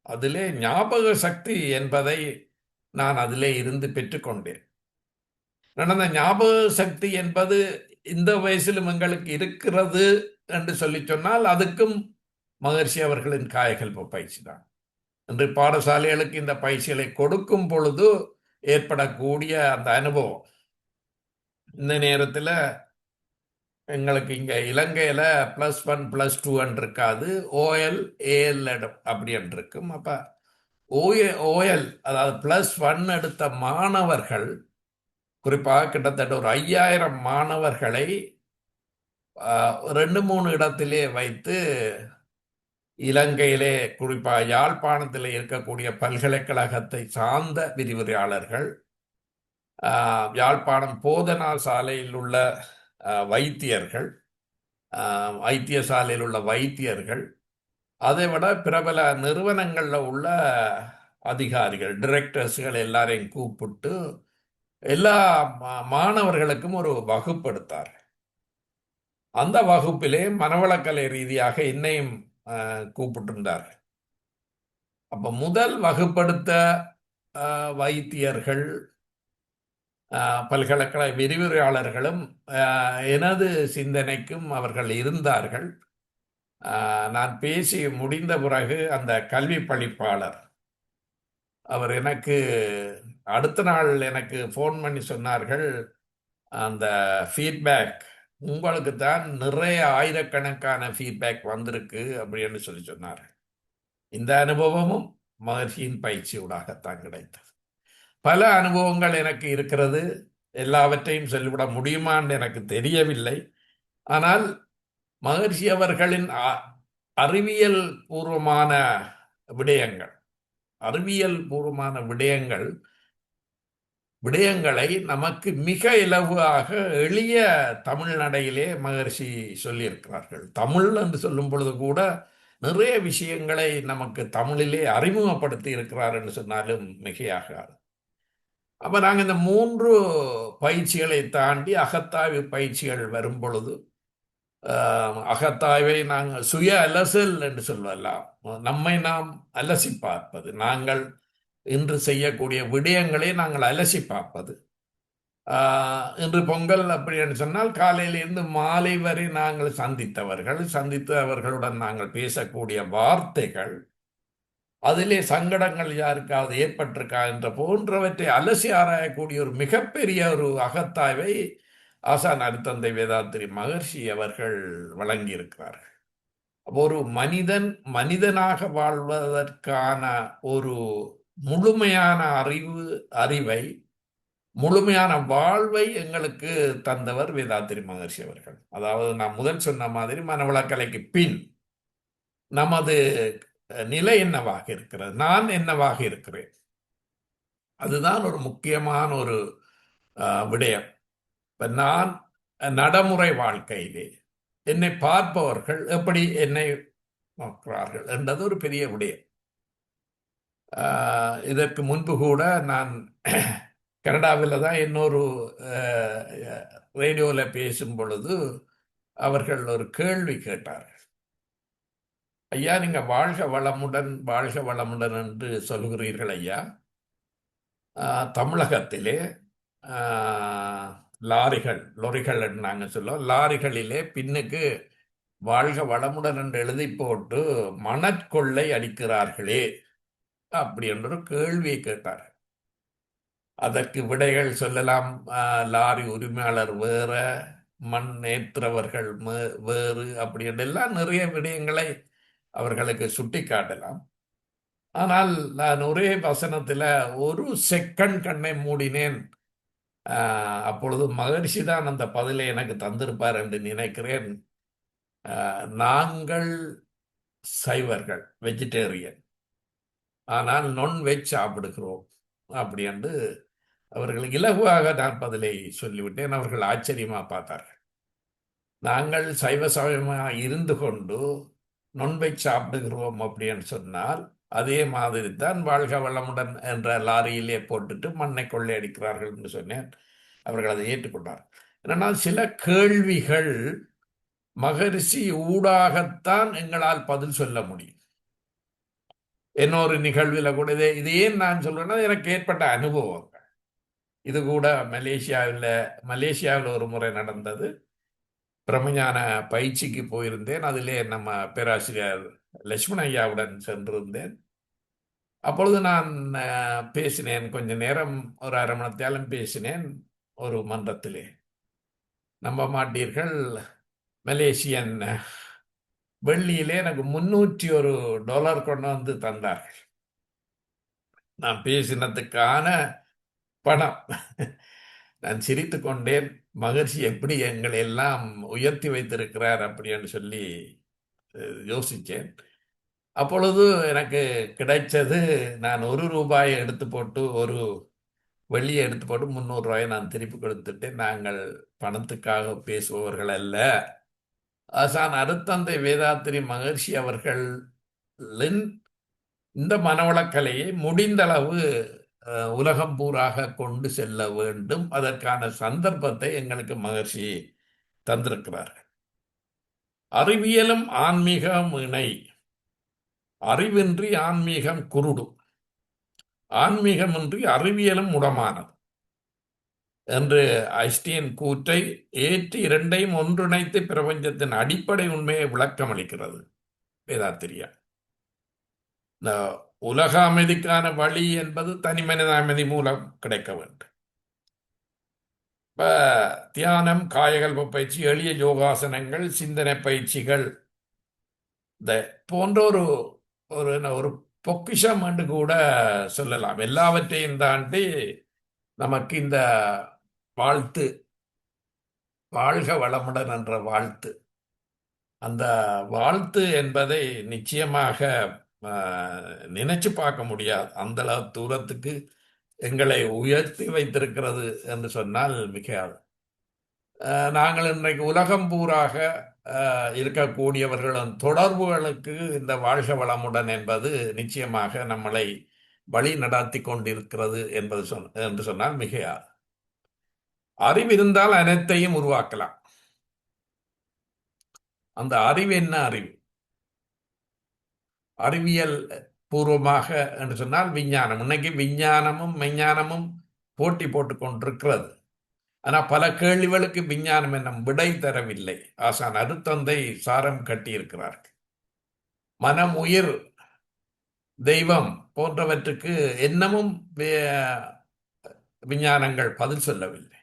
அதிலே ஞாபக சக்தி என்பதை நான் அதிலே இருந்து பெற்றுக்கொண்டேன். அந்த ஞாபக சக்தி என்பது இந்த வயசிலும் எங்களுக்கு இருக்கிறது என்று சொல்லி சொன்னால் அதுக்கும் மகர்ஷி அவர்களின் காயகல்ப பயிற்சி தான். இன்று பாடசாலைகளுக்கு இந்த பயிற்சிகளை கொடுக்கும் பொழுது ஏற்படக்கூடிய அந்த அனுபவம் இந்த நேரத்தில் எங்களுக்கு இங்கே இலங்கையில் +1 +2 இருக்காது, OL AL அப்படி இருக்கும். அப்போ OL அதாவது +1 எடுத்த மாணவர்கள் குறிப்பாக கிட்டத்தட்ட ஒரு 5000 மாணவர்களை 2-3 இடத்திலே வைத்து இலங்கையிலே குறிப்பாக யாழ்ப்பாணத்தில் இருக்கக்கூடிய பல்கலைக்கழகத்தை சார்ந்த விரிவுரையாளர்கள், யாழ்ப்பாணம் போதனா சாலையில் உள்ள வைத்தியர்கள், வைத்தியசாலையில் உள்ள வைத்தியர்கள், அதை விட பிரபல நிறுவனங்களில் உள்ள அதிகாரிகள், டிரெக்டர்ஸ்கள் எல்லாரையும் கூப்பிட்டு எல்லா மாணவர்களுக்கும் ஒரு வகுப்பு எடுத்தார். அந்த வகுப்பிலே மனவளக்கலை ரீதியாக என்னையும் கூப்பிட்டிருந்தார். அப்போ முதல் வகுப்படுத்த வைத்தியர்கள், பல்கலைக்கழக விரிவுரையாளர்களும் எனது சிந்தனைக்கும் அவர்கள் இருந்தார்கள். நான் பேசி முடிந்த பிறகு அந்த கல்வி பணிப்பாளர் அவர் எனக்கு அடுத்த நாள் எனக்கு ஃபோன் பண்ணி சொன்னார்கள், அந்த ஃபீட்பேக் உங்களுக்கு தான் நிறைய ஆயிரக்கணக்கான ஃபீட்பேக் வந்திருக்கு அப்படின்னு சொல்லி சொன்னார். இந்த அனுபவமும் மகர்ஷியின் பயிற்சியூடாகத்தான் கிடைத்தது. பல அனுபவங்கள் எனக்கு இருக்கிறது, எல்லாவற்றையும் சொல்லிவிட முடியுமான்னு எனக்கு தெரியவில்லை. ஆனால் மகர்ஷி அவர்களின் அறிவியல் பூர்வமான விடயங்களை நமக்கு மிக இலகுவாக எளிய தமிழ் நடையிலே மகர்ஷி சொல்லியிருக்கிறார்கள். தமிழ் என்று சொல்லும் பொழுது கூட நிறைய விஷயங்களை நமக்கு தமிழிலே அறிமுகப்படுத்தி இருக்கிறார் என்று சொன்னாலும் மிகையாகாது. அப்போ நாங்கள் இந்த 3 பயிற்சிகளை தாண்டி அகத்தாய்வு பயிற்சிகள் வரும் பொழுது அகத்தாய்வை நாங்கள் சுய அலசல் என்று சொல்லலாம். நம்மை நாம் அலசி பார்ப்பது, நாங்கள் இன்று செய்யக்கூடிய விடயங்களை நாங்கள் அலசி பார்ப்பது. இன்று பொங்கல் அப்படின்னு சொன்னால் காலையிலிருந்து மாலை வரை நாங்கள் சந்தித்தவர்களுடன் நாங்கள் பேசக்கூடிய வார்த்தைகள், அதிலே சங்கடங்கள் யாருக்காவது ஏற்பட்டிருக்கா என்ற போன்றவற்றை அலசி ஆராயக்கூடிய ஒரு மிகப்பெரிய ஒரு அகத்தாய்வை ஆசான் அருட்தந்தை வேதாத்திரி மகர்ஷி அவர்கள் வழங்கியிருக்கிறார்கள். ஒரு மனிதனாக வாழ்வதற்கான ஒரு முழுமையான அறிவை முழுமையான வாழ்வை எங்களுக்கு தந்தவர் வேதாத்திரி மகர்ஷி அவர்கள். அதாவது நான் முதல் சொன்ன மாதிரி மனவளக்கலைக்கு பின் நமது நிலை என்னவாக இருக்கிறது, நான் என்னவாக இருக்கிறேன், அதுதான் ஒரு முக்கியமான ஒரு விடயம். இப்ப நான் நடைமுறை வாழ்க்கையிலே என்னை பார்ப்பவர்கள் எப்படி என்னை பார்க்கிறார்கள் என்றது ஒரு பெரிய விடயம். இதற்கு முன்பு கூட நான் கனடாவில் தான் இன்னொரு ரேடியோவில் பேசும் பொழுது அவர்கள் ஒரு கேள்வி கேட்டார்கள். ஐயா, நீங்கள் வாழ்க வளமுடன் என்று சொல்கிறீர்கள் ஐயா, தமிழகத்திலே லொரிகள் நாங்கள் சொல்லுவோம், லாரிகளிலே பின்னுக்கு வாழ்க வளமுடன் என்று எழுதி போட்டு மணற்கொள்ளை அடிக்கிறார்களே அப்படி என்ற ஒரு கேள்வியை கேட்டார். அதற்கு விடைகள் சொல்லலாம். லாரி உரிமையாளர் வேற, மண் ஏற்றவர்கள் வேறு, அப்படி என்றெல்லாம் நிறைய விடயங்களை அவர்களுக்கு சுட்டி காட்டலாம். ஆனால் நான் ஒரே வசனத்தில் ஒரு செகண்ட் கண்ணை மூடினேன். அப்பொழுது மகர்ஷி தான் அந்த பதிலை எனக்கு தந்திருப்பார் என்று நினைக்கிறேன். நாங்கள் சைவர்கள், வெஜிடேரியன், ஆனால் நான்வெஜ் சாப்பிடுகிறோம் அப்படி என்று அவர்களுக்கு இலகுவாக நான் பதிலை சொல்லிவிட்டேன். அவர்கள் ஆச்சரியமாக பார்த்தார்கள். நாங்கள் சைவமாக இருந்து கொண்டு நான்வெஜ் சாப்பிடுகிறோம் அப்படின்னு சொன்னால் அதே மாதிரி தான் வாழ்க வளமுடன் என்ற லாரியிலே போட்டுட்டு மண்ணை கொள்ளை அடிக்கிறார்கள் என்று சொன்னேன். அவர்கள் அதை ஏற்றுக்கொண்டார். ஏனென்றால் சில கேள்விகள் மகரிஷி ஊடாகத்தான் எங்களால் பதில் சொல்ல முடியும். இன்னொரு நிகழ்வில் கூட இது ஏன் நான் சொல்றேன்னா, எனக்கு ஏற்பட்ட அனுபவங்கள். இது கூட மலேசியாவில் ஒரு முறை நடந்தது. பிரம்மஞான பயிற்சிக்கு போயிருந்தேன். அதிலே நம்ம பேராசிரியர் லட்சுமண ஐயாவுடன் சென்றிருந்தேன். அப்பொழுது நான் பேசினேன், கொஞ்ச நேரம், ஒரு அரை மணி நேரம் பேசினேன் ஒரு மன்றத்திலே. நம்ப மாட்டீர்கள், மலேசியன் வெள்ளியிலே எனக்கு $301 கொண்டு வந்து தந்தார்கள். நான் பேசினதுக்கான பணம். நான் சிரித்து கொண்டேன். மகர்ஷி எப்படி எங்களை எல்லாம் உயர்த்தி வைத்திருக்கிறார் அப்படின்னு சொல்லி யோசித்தேன். அப்பொழுது எனக்கு கிடைச்சது, நான் ₹1 எடுத்து போட்டு, ஒரு வெள்ளியை எடுத்து போட்டு $300 நான் திருப்பி கொடுத்துட்டேன். நாங்கள் பணத்துக்காக பேசுபவர்கள் அல்ல. ஆசான் அருத்தந்தை வேதாத்திரி மகர்ஷி அவர்களின் இந்த மனவளக்கலையை முடிந்தளவு உலகம் பூராக கொண்டு செல்ல வேண்டும். அதற்கான சந்தர்ப்பத்தை எங்களுக்கு மகர்ஷி தந்திருக்கிறார்கள். அறிவியலும் ஆன்மீகம் இணை. அறிவின்றி ஆன்மீகம் குருடும், ஆன்மீகமின்றி அறிவியலும் முடமானது என்று ஐன்ஸ்டீன் கூற்றை ஏற்று இரண்டையும் ஒன்றிணைத்து பிரபஞ்சத்தின் அடிப்படை உண்மையை விளக்கம் அளிக்கிறது வேதாத்திரியா. இந்த உலக அமைதிக்கான வழி என்பது தனி மனித அமைதி மூலம் கிடைக்க வேண்டும். இப்ப தியானம், காயகல்ப பயிற்சி, எளிய யோகாசனங்கள், சிந்தனை பயிற்சிகள், இந்த போன்ற ஒரு ஒரு பொக்கிஷம் என்று கூட சொல்லலாம். எல்லாவற்றையும் தாண்டி நமக்கு இந்த வாழ்த்து, வாழ்க வளமுடன் என்ற வாழ்த்து, அந்த வாழ்த்து என்பதை நிச்சயமாக நினைச்சு பார்க்க முடியாது. அந்த தூரத்துக்கு எங்களை உயர்த்தி வைத்திருக்கிறது என்று சொன்னால் மிகையாது. நாங்கள் இன்றைக்கு உலகம் பூராக இருக்கக்கூடியவர்களின் தொடர்புகளுக்கு இந்த வாழ்க வளமுடன் என்பது நிச்சயமாக நம்மளை வழி நடத்தி கொண்டிருக்கிறது என்று சொன்னால் மிகையாது. அறிவிருந்தால் அனைத்தையும் உருவாக்கலாம். அந்த அறிவு என்ன அறிவு? அறிவியல் பூர்வமாக என்று சொன்னால் விஞ்ஞானம். இன்னைக்கு விஞ்ஞானமும் மெஞ்ஞானமும் போட்டி போட்டு கொண்டிருக்கிறது. ஆனால் பல கேள்விகளுக்கு விஞ்ஞானம் என்னும் விடை தரவில்லை. ஆசான் அருத்தந்தை சாரம் கட்டியிருக்கிறார்கள். மனம், உயிர், தெய்வம் போன்றவற்றுக்கு என்னமும் விஞ்ஞானங்கள் பதில் சொல்லவில்லை.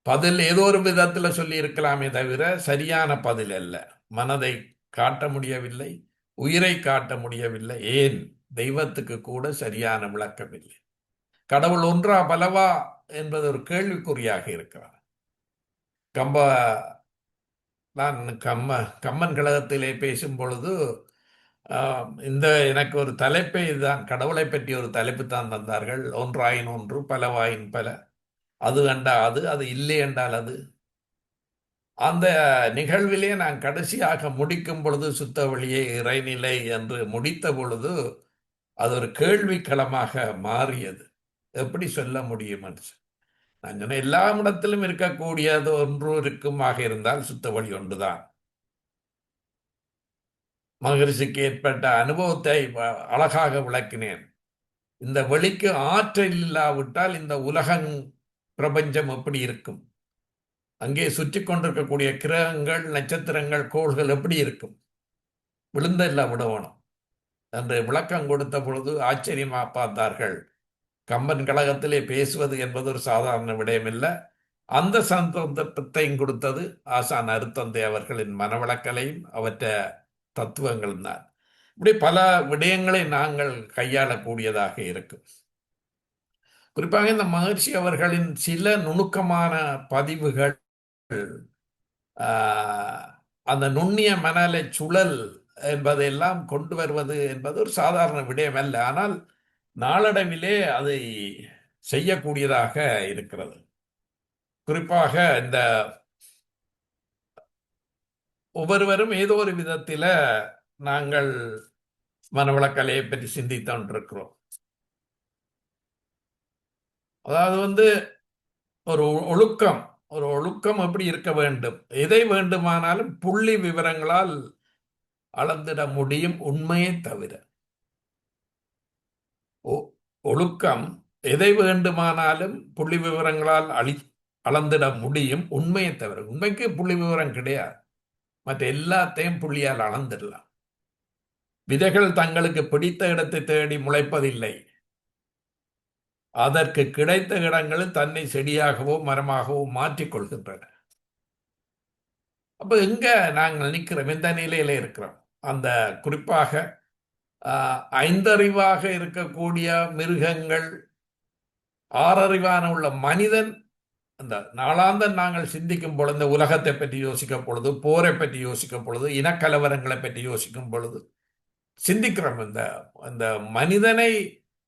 பதில் ஏதோ ஒரு விதத்தில் சொல்லி இருக்கலாமே தவிர சரியான பதில் அல்ல. மனதை காட்ட முடியவில்லை, உயிரை காட்ட முடியவில்லை, ஏன் தெய்வத்துக்கு கூட சரியான விளக்கம் இல்லை. கடவுள் ஒன்றா பலவா என்பது ஒரு கேள்விக்குறியாக இருக்கிறார். நான் கம்மன் கழகத்திலே பேசும் பொழுது எனக்கு ஒரு தலைப்பை தான், கடவுளை பற்றி ஒரு தலைப்பு தான் தந்தார்கள். ஒன்றாயின் ஒன்று, பலவாயின் பல, அது கண்டால் அது, அது இல்லை என்றால் அது. அந்த நிகழ்விலே நான் கடைசியாக முடிக்கும் பொழுது, சுத்த வழியே இறைநிலை என்று முடித்த பொழுது, அது ஒரு கேள்விக்களமாக மாறியது. எப்படி சொல்ல முடியும் என்று நான் சொன்னேன், எல்லா இடத்திலும் இருக்கக்கூடியது ஒன்று இருக்குமாக இருந்தால் சுத்த வழி ஒன்றுதான். மகரிஷிக்கு ஏற்பட்ட அனுபவத்தை அழகாக விளக்கினேன். இந்த வெளிக்கு ஆற்றல் இல்லாவிட்டால் இந்த உலகம், பிரபஞ்சம் எப்படி இருக்கும்? அங்கே சுற்றி கொண்டிருக்கக்கூடிய கிரகங்கள், நட்சத்திரங்கள், கோள்கள் எப்படி இருக்கும்? விழுந்தல்ல விடணும் என்று விளக்கம் கொடுத்த பொழுது ஆச்சரியமா பார்த்தார்கள். கம்பன் கழகத்திலே பேசுவது என்பது ஒரு சாதாரண விடயமில்லை. அந்த சந்தர்ப்பத்தையும் கொடுத்தது ஆசான் அருத்தந்தை அவர்களின் மனவளக்கலையும் அவற்றை தத்துவங்கள் தான். இப்படி பல விடயங்களை நாங்கள் கையாளக்கூடியதாக இருக்கும். குறிப்பாக இந்த மகர்ஷி அவர்களின் சில நுணுக்கமான பதிவுகள், அந்த நுண்ணிய மனலை சுழல் என்பதையெல்லாம் கொண்டு வருவது என்பது ஒரு சாதாரண விடயம் அல்ல. ஆனால் நாளடைவிலே அதை செய்யக்கூடியதாக இருக்கிறது. குறிப்பாக இந்த ஒவ்வொருவரும் ஏதோ ஒரு விதத்தில் நாங்கள் மனவளக்கலையை பற்றி சிந்தித்தோன்றிருக்கிறோம். அதாவது ஒரு ஒழுக்கம் எப்படி இருக்க வேண்டும்? எதை வேண்டுமானாலும் புள்ளி விவரங்களால் அளந்திட முடியும், உண்மையை தவிர. ஒழுக்கம் எதை வேண்டுமானாலும் புள்ளி விவரங்களால் அளந்திட முடியும், உண்மையை தவிர. உண்மைக்கு புள்ளி விவரம் கிடையாது, மற்ற எல்லாத்தையும் புள்ளியால் அளந்துடலாம். விதைகள் தங்களுக்கு பிடித்த இடத்தை தேடி முளைப்பதில்லை, அதற்கு கிடைத்த இடங்களில் தன்னை செடியாகவோ மரமாகவோ மாற்றிக்கொள்கின்றன. அப்ப எங்க நாங்கள் நிற்கிறோம், எந்த நிலையில இருக்கிறோம்? அந்த குறிப்பாக ஐந்தறிவாக இருக்கக்கூடிய மிருகங்கள், ஆறறிவான உள்ள மனிதன், அந்த நாளாந்த நாங்கள் சிந்திக்கும் பொழுது, இந்த உலகத்தை பற்றி யோசிக்கும் பொழுது, போரை பற்றி யோசிக்கும் பொழுது, இனக்கலவரங்களை பற்றி யோசிக்கும் பொழுது சிந்திக்கிறோம். இந்த இந்த மனிதனை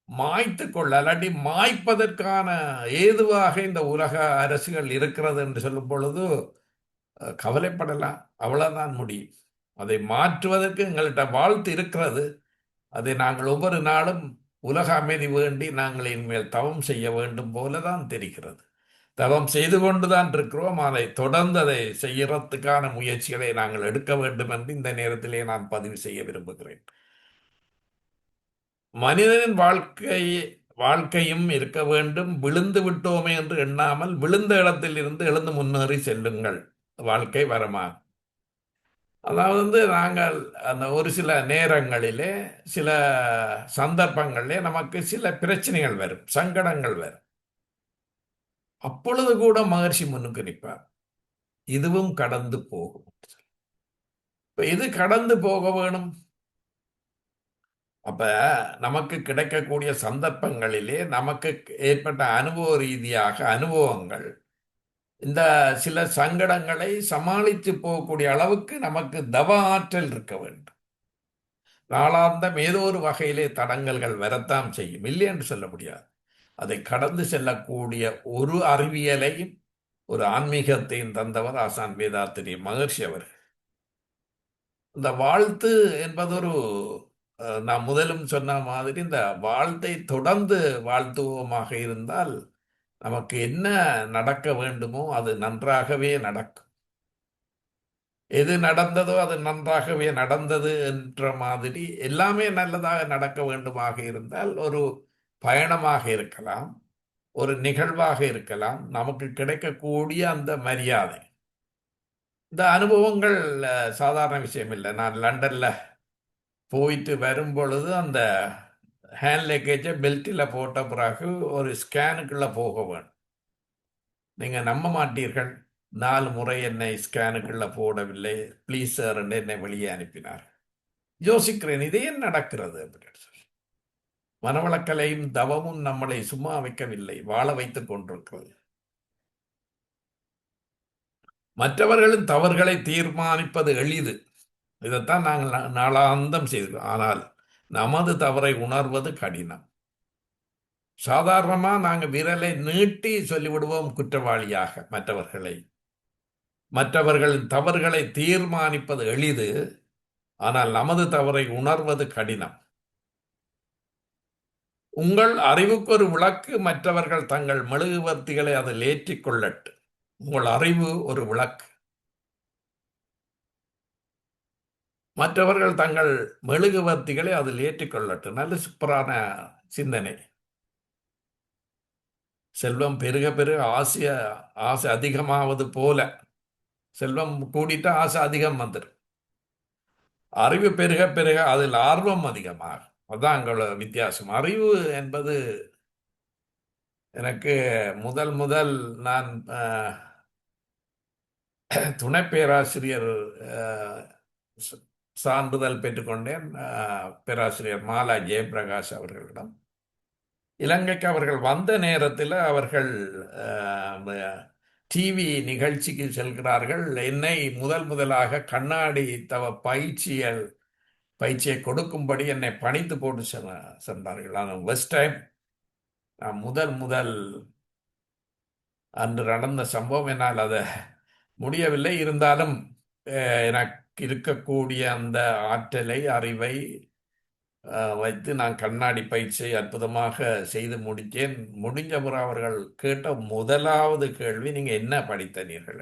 மாய்த்து கொள்ள அல்லாட்டி மாய்ப்பதற்கான ஏதுவாக இந்த உலக அரசுகள் இருக்கிறது என்று சொல்லும் பொழுது கவலைப்படலாம். அவ்வளவுதான் முடியும். அதை மாற்றுவதற்கு எங்கள்கிட்ட வாழ்த்து இருக்கிறது. அதை நாங்கள் ஒவ்வொரு நாளும் உலக அமைதி வேண்டி நாங்கள் இனிமேல் தவம் செய்ய வேண்டும் போலதான் தெரிகிறது. தவம் செய்து கொண்டுதான் இருக்கிறோம். அதை தொடர்ந்து அதை செய்யறதுக்கான முயற்சிகளை நாங்கள் எடுக்க வேண்டும் என்று இந்த நேரத்திலே நான் பதிவு செய்ய விரும்புகிறேன். மனிதனின் வாழ்க்கையும் இருக்க வேண்டும். விழுந்து விட்டோமே என்று எண்ணாமல் விழுந்த இடத்தில் இருந்து எழுந்து முன்னேறி செல்லுங்கள், வாழ்க்கை வரமாகும். அதாவது நாங்கள் அந்த ஒரு சில நேரங்களிலே, சில சந்தர்ப்பங்களிலே நமக்கு சில பிரச்சனைகள் வரும், சங்கடங்கள் வரும். அப்பொழுது கூட மகர்ஷி முன்னுக்கு நிற்பார், இதுவும் கடந்து போகும். இப்ப இது கடந்து போக வேணும். அப்ப நமக்கு கிடைக்கக்கூடிய சந்தர்ப்பங்களிலே நமக்கு ஏற்பட்ட அனுபவ ரீதியாக அனுபவங்கள் இந்த சில சங்கடங்களை சமாளித்து போகக்கூடிய அளவுக்கு நமக்கு தவ ஆற்றல் இருக்க வேண்டும். நாளாந்தம் ஏதோ ஒரு வகையிலே தடங்கல்கள் வரத்தான் செய்யும், இல்லை என்று சொல்ல முடியாது. அதை கடந்து செல்லக்கூடிய ஒரு அறிவியலையும் ஒரு ஆன்மீகத்தையும் தந்தவர் ஆசான் வேதாத்திரி மகர்ஷி அவர்கள். இந்த வாழ்த்து என்பதொரு நான் முதலும் சொன்ன மாதிரி இந்த வாழ்த்தை தொடர்ந்து வாழ்த்துவோமாக இருந்தால் நமக்கு என்ன நடக்க வேண்டுமோ அது நன்றாகவே நடக்கும். எது நடந்ததோ அது நன்றாகவே நடந்தது என்ற மாதிரி எல்லாமே நல்லதாக நடக்க வேண்டுமாக இருந்தால் ஒரு பயணமாக இருக்கலாம், ஒரு நிகழ்வாக இருக்கலாம், நமக்கு கிடைக்கக்கூடிய அந்த மரியாதை, இந்த அனுபவங்கள் சாதாரண விஷயம் இல்லை. நான் லண்டன்ல போயிட்டு வரும் பொழுது அந்த ஹேண்ட் லக்கேஜை பெல்ட்டில் போட்ட பிறகு ஒரு ஸ்கேனுக்குள்ளே போக வேணும். நீங்கள் நம்ப மாட்டீர்கள், 4 முறை என்னை ஸ்கேனுக்குள்ளே போடவில்லை, ப்ளீஸ் சார் என்று என்னை வெளியே அனுப்பினார். யோசிக்கிறேன், இதே நடக்கிறது அப்படின்னு சொல்லி. மனவளக்கலையும் தவமும் நம்மளை சும்மா வைக்கவில்லை, வாழ வைத்துக் கொண்டிருக்கிறது. மற்றவர்களின் தவறுகளை தீர்மானிப்பது எளிது, இதைத்தான் நாங்கள் நாளாந்தம் செய்தோம். ஆனால் நமது தவறை உணர்வது கடினம். சாதாரணமாக நாங்கள் விரலை நீட்டி சொல்லிவிடுவோம் குற்றவாளியாக மற்றவர்களை. மற்றவர்களின் தவறுகளை தீர்மானிப்பது எளிது, ஆனால் நமது தவறை உணர்வது கடினம். உங்கள் அறிவுக்கு ஒரு விளக்கு, மற்றவர்கள் தங்கள் மெழுகுவர்த்திகளை அதில் ஏற்றிக் கொள்ளட்டு. உங்கள் அறிவு ஒரு விளக்கு, மற்றவர்கள் தங்கள் மெழுகுவர்த்திகளை அதில் ஏற்றிக்கொள்ளட்டும். நல்ல சூப்பரான சிந்தனை. செல்வம் பெருக பெருக ஆசை அதிகமாவது போல, செல்வம் கூடிட்டா ஆசை அதிகம் வந்துடும். அறிவு பெருக பெருக அதில் ஆர்வம் அதிகமாகும். அதுதான் அங்களோட வித்தியாசம். அறிவு என்பது எனக்கு முதல் நான் துணை பேராசிரியர் சான்றிதழ் பெற்றுக்கொண்டேன் பேராசிரியர் மாலா ஜெயபிரகாஷ் அவர்களிடம். இலங்கைக்கு அவர்கள் வந்த நேரத்தில் அவர்கள் டிவி நிகழ்ச்சிக்கு செல்கிறார்கள். என்னை முதலாக கண்ணாடி பயிற்சியை கொடுக்கும்படி என்னை பணித்து போட்டு சென்றார்கள். ஆனால் ஃபர்ஸ்ட் டைம் நான் முதல் அன்று நடந்த சம்பவம், என்னால் அதை முடியவில்லை. இருந்தாலும் எனக்கு இருக்கக்கூடிய அந்த ஆற்றலை, அறிவை வைத்து நான் கண்ணாடி பயிற்சியை அற்புதமாக செய்து முடித்தேன். முடிஞ்ச பிறகு அவர்கள் கேட்ட முதலாவது கேள்வி, நீங்க என்ன படித்தனீர்கள்?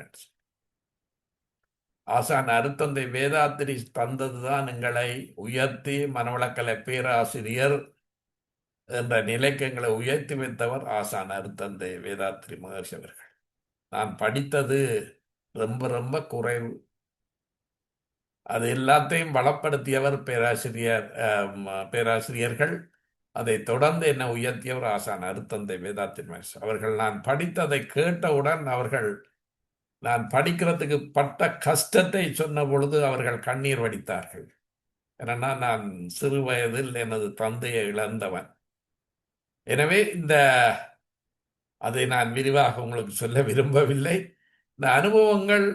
ஆசான் அருத்தந்தை வேதாத்திரி தந்ததுதான் எங்களை உயர்த்தி மனவளக்கலை பேராசிரியர் என்ற நிலைக்கு எங்களை உயர்த்தி வைத்தவர் ஆசான் அருத்தந்தை வேதாத்திரி மகர்ஷி அவர்கள். நான் படித்தது ரொம்ப ரொம்ப குறைவு. அது எல்லாத்தையும் வளப்படுத்தியவர் பேராசிரியர்கள். அதை தொடர்ந்து என்னை உயர்த்தியவர் ஆசான் அருத்தந்தை வேதாத்திரி மாஸ்டர் அவர்கள். நான் படித்ததை கேட்டவுடன் அவர்கள் நான் படிக்கிறதுக்கு பட்ட கஷ்டத்தை சொன்ன பொழுது அவர்கள் கண்ணீர் வடித்தார்கள். ஏன்னா நான் சிறு வயதில் எனது தந்தையை இழந்தவன். எனவே அதை நான் விரிவாக உங்களுக்கு சொல்ல விரும்பவில்லை. இந்த அனுபவங்கள்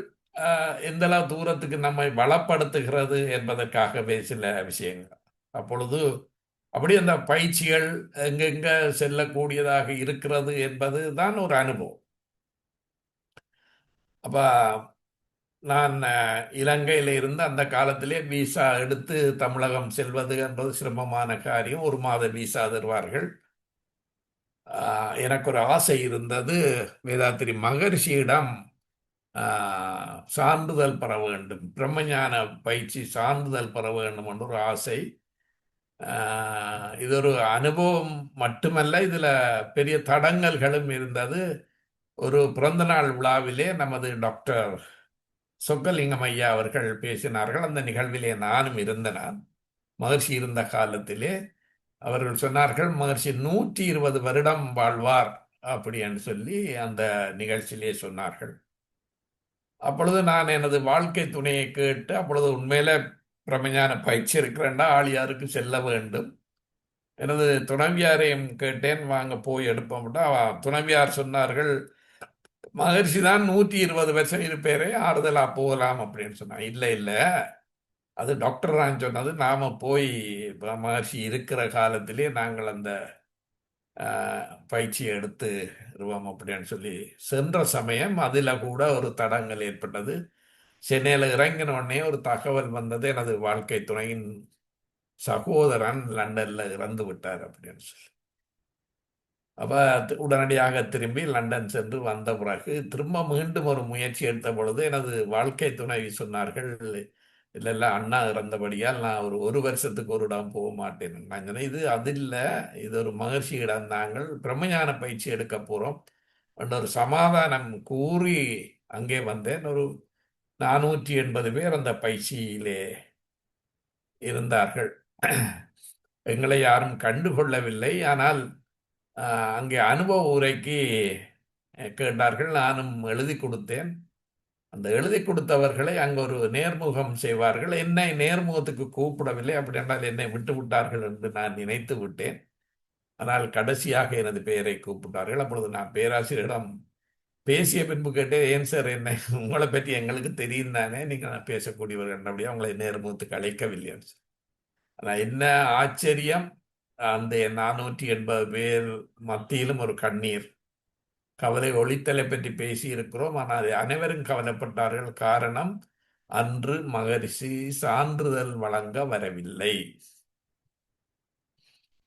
எந்தளவு தூரத்துக்கு நம்மை வளப்படுத்துகிறது என்பதற்காகவே சில விஷயங்கள். அப்பொழுது அப்படி அந்த பயிற்சிகள் எங்கெங்க செல்லக்கூடியதாக இருக்கிறது என்பது தான் ஒரு அனுபவம். அப்ப நான் இலங்கையில் இருந்து அந்த காலத்திலே விசா எடுத்து தமிழகம் செல்வது என்பது சிரமமான காரியம். 1 மாத விசா தருவார்கள். எனக்கு ஒரு ஆசை இருந்தது, வேதாத்திரி மகர்ஷியிடம் சான்றிதழ் பெற வேண்டும், பிரம்மஞான பயிற்சி சான்றிதழ் பெற வேண்டும் என்ற ஒரு ஆசை. இது ஒரு அனுபவம் மட்டுமல்ல, இதில் பெரிய தடங்கல்களும் இருந்தது. ஒரு பிறந்தநாள் விழாவிலே நமது டாக்டர் சொக்கலிங்கம் ஐயா அவர்கள் பேசினார்கள். அந்த நிகழ்விலே நானும் இருந்தேன். மகர்ஷி இருந்த காலத்திலே அவர்கள் சொன்னார்கள், மகர்ஷி 120 வருடம் வாழ்வார் அப்படின்னு சொல்லி அந்த நிகழ்ச்சியிலே சொன்னார்கள். அப்பொழுது நான் எனது வாழ்க்கை துணையை கேட்டு, அப்பொழுது உண்மையில பிரம்மஞான பயிற்சி இருக்கிறேன்டா ஆழியாருக்கு செல்ல வேண்டும். எனது துணைவியாரையும் கேட்டேன், வாங்க போய் எடுப்போம்ட்டா. துணைவியார் சொன்னார்கள், மகர்ஷி தான் 120 வருஷம் இருப்பேரே, ஆறுதலா போகலாம் அப்படின்னு சொன்னாங்க. இல்லை இல்லை, அது டாக்டர் தான் சொன்னது. நாம போய் மகர்ஷி இருக்கிற காலத்திலே நாங்கள் அந்த பயிற்சியை எடுத்து இருவோம் அப்படின்னு சொல்லி சென்ற சமயம் அதில் கூட ஒரு தடங்கள் ஏற்பட்டது. சென்னையில் இறங்கின உடனே ஒரு தகவல் வந்தது, எனது வாழ்க்கை துணையின் சகோதரன் லண்டன்ல இறந்து விட்டார் அப்படின்னு சொல்லி. அப்ப உடனடியாக திரும்பி லண்டன் சென்று வந்த பிறகு திரும்ப மீண்டும் ஒரு முயற்சி எடுத்த பொழுது எனது வாழ்க்கை துணை சொன்னார்கள், இல்ல அண்ணா இறந்தபடியால் நான் ஒரு வருஷத்துக்கு ஒரு இடம் போக மாட்டேன். நான் சொன்னேன், இது அது இல்லை, இது ஒரு மகர்ஷி இடம், நாங்கள் பிரம்மஞான பயிற்சி எடுக்க போறோம் என்ற ஒரு சமாதானம் கூறி அங்கே வந்தேன். ஒரு 480 பேர் அந்த பயிற்சியிலே இருந்தார்கள். எங்களை யாரும் கண்டுகொள்ளவில்லை. ஆனால் அங்கே அனுபவ உரைக்கு கேட்டார்கள். நானும் எழுதி கொடுத்தேன். அந்த எழுதி கொடுத்தவர்களை அங்கே ஒரு நேர்முகம் செய்வார்கள். என்னை நேர்முகத்துக்கு கூப்பிடவில்லை. அப்படி என்றால் என்னை விட்டு விட்டார்கள் என்று நான் நினைத்து விட்டேன். ஆனால் கடைசியாக எனது பெயரை கூப்பிட்டார்கள். அப்பொழுது நான் பேராசிரியரிடம் பேசிய பின்பு கேட்டேன், ஏன் சார் என்னை உங்களை பற்றி எங்களுக்கு தெரியும் தானே, நீங்கள் பேசக்கூடியவர்கள் அப்படியே அவங்களை நேர்முகத்துக்கு அழைக்கவில்லை. ஆனால் என்ன ஆச்சரியம், அந்த 480 பேர் மத்தியிலும் ஒரு கண்ணீர். கவலை ஒளித்தலை பற்றி பேசி இருக்கிறோம், ஆனால் அனைவரும் கவலைப்பட்டார்கள். காரணம், அன்று மகரிஷி சான்றிதழ் வழங்க வரவில்லை.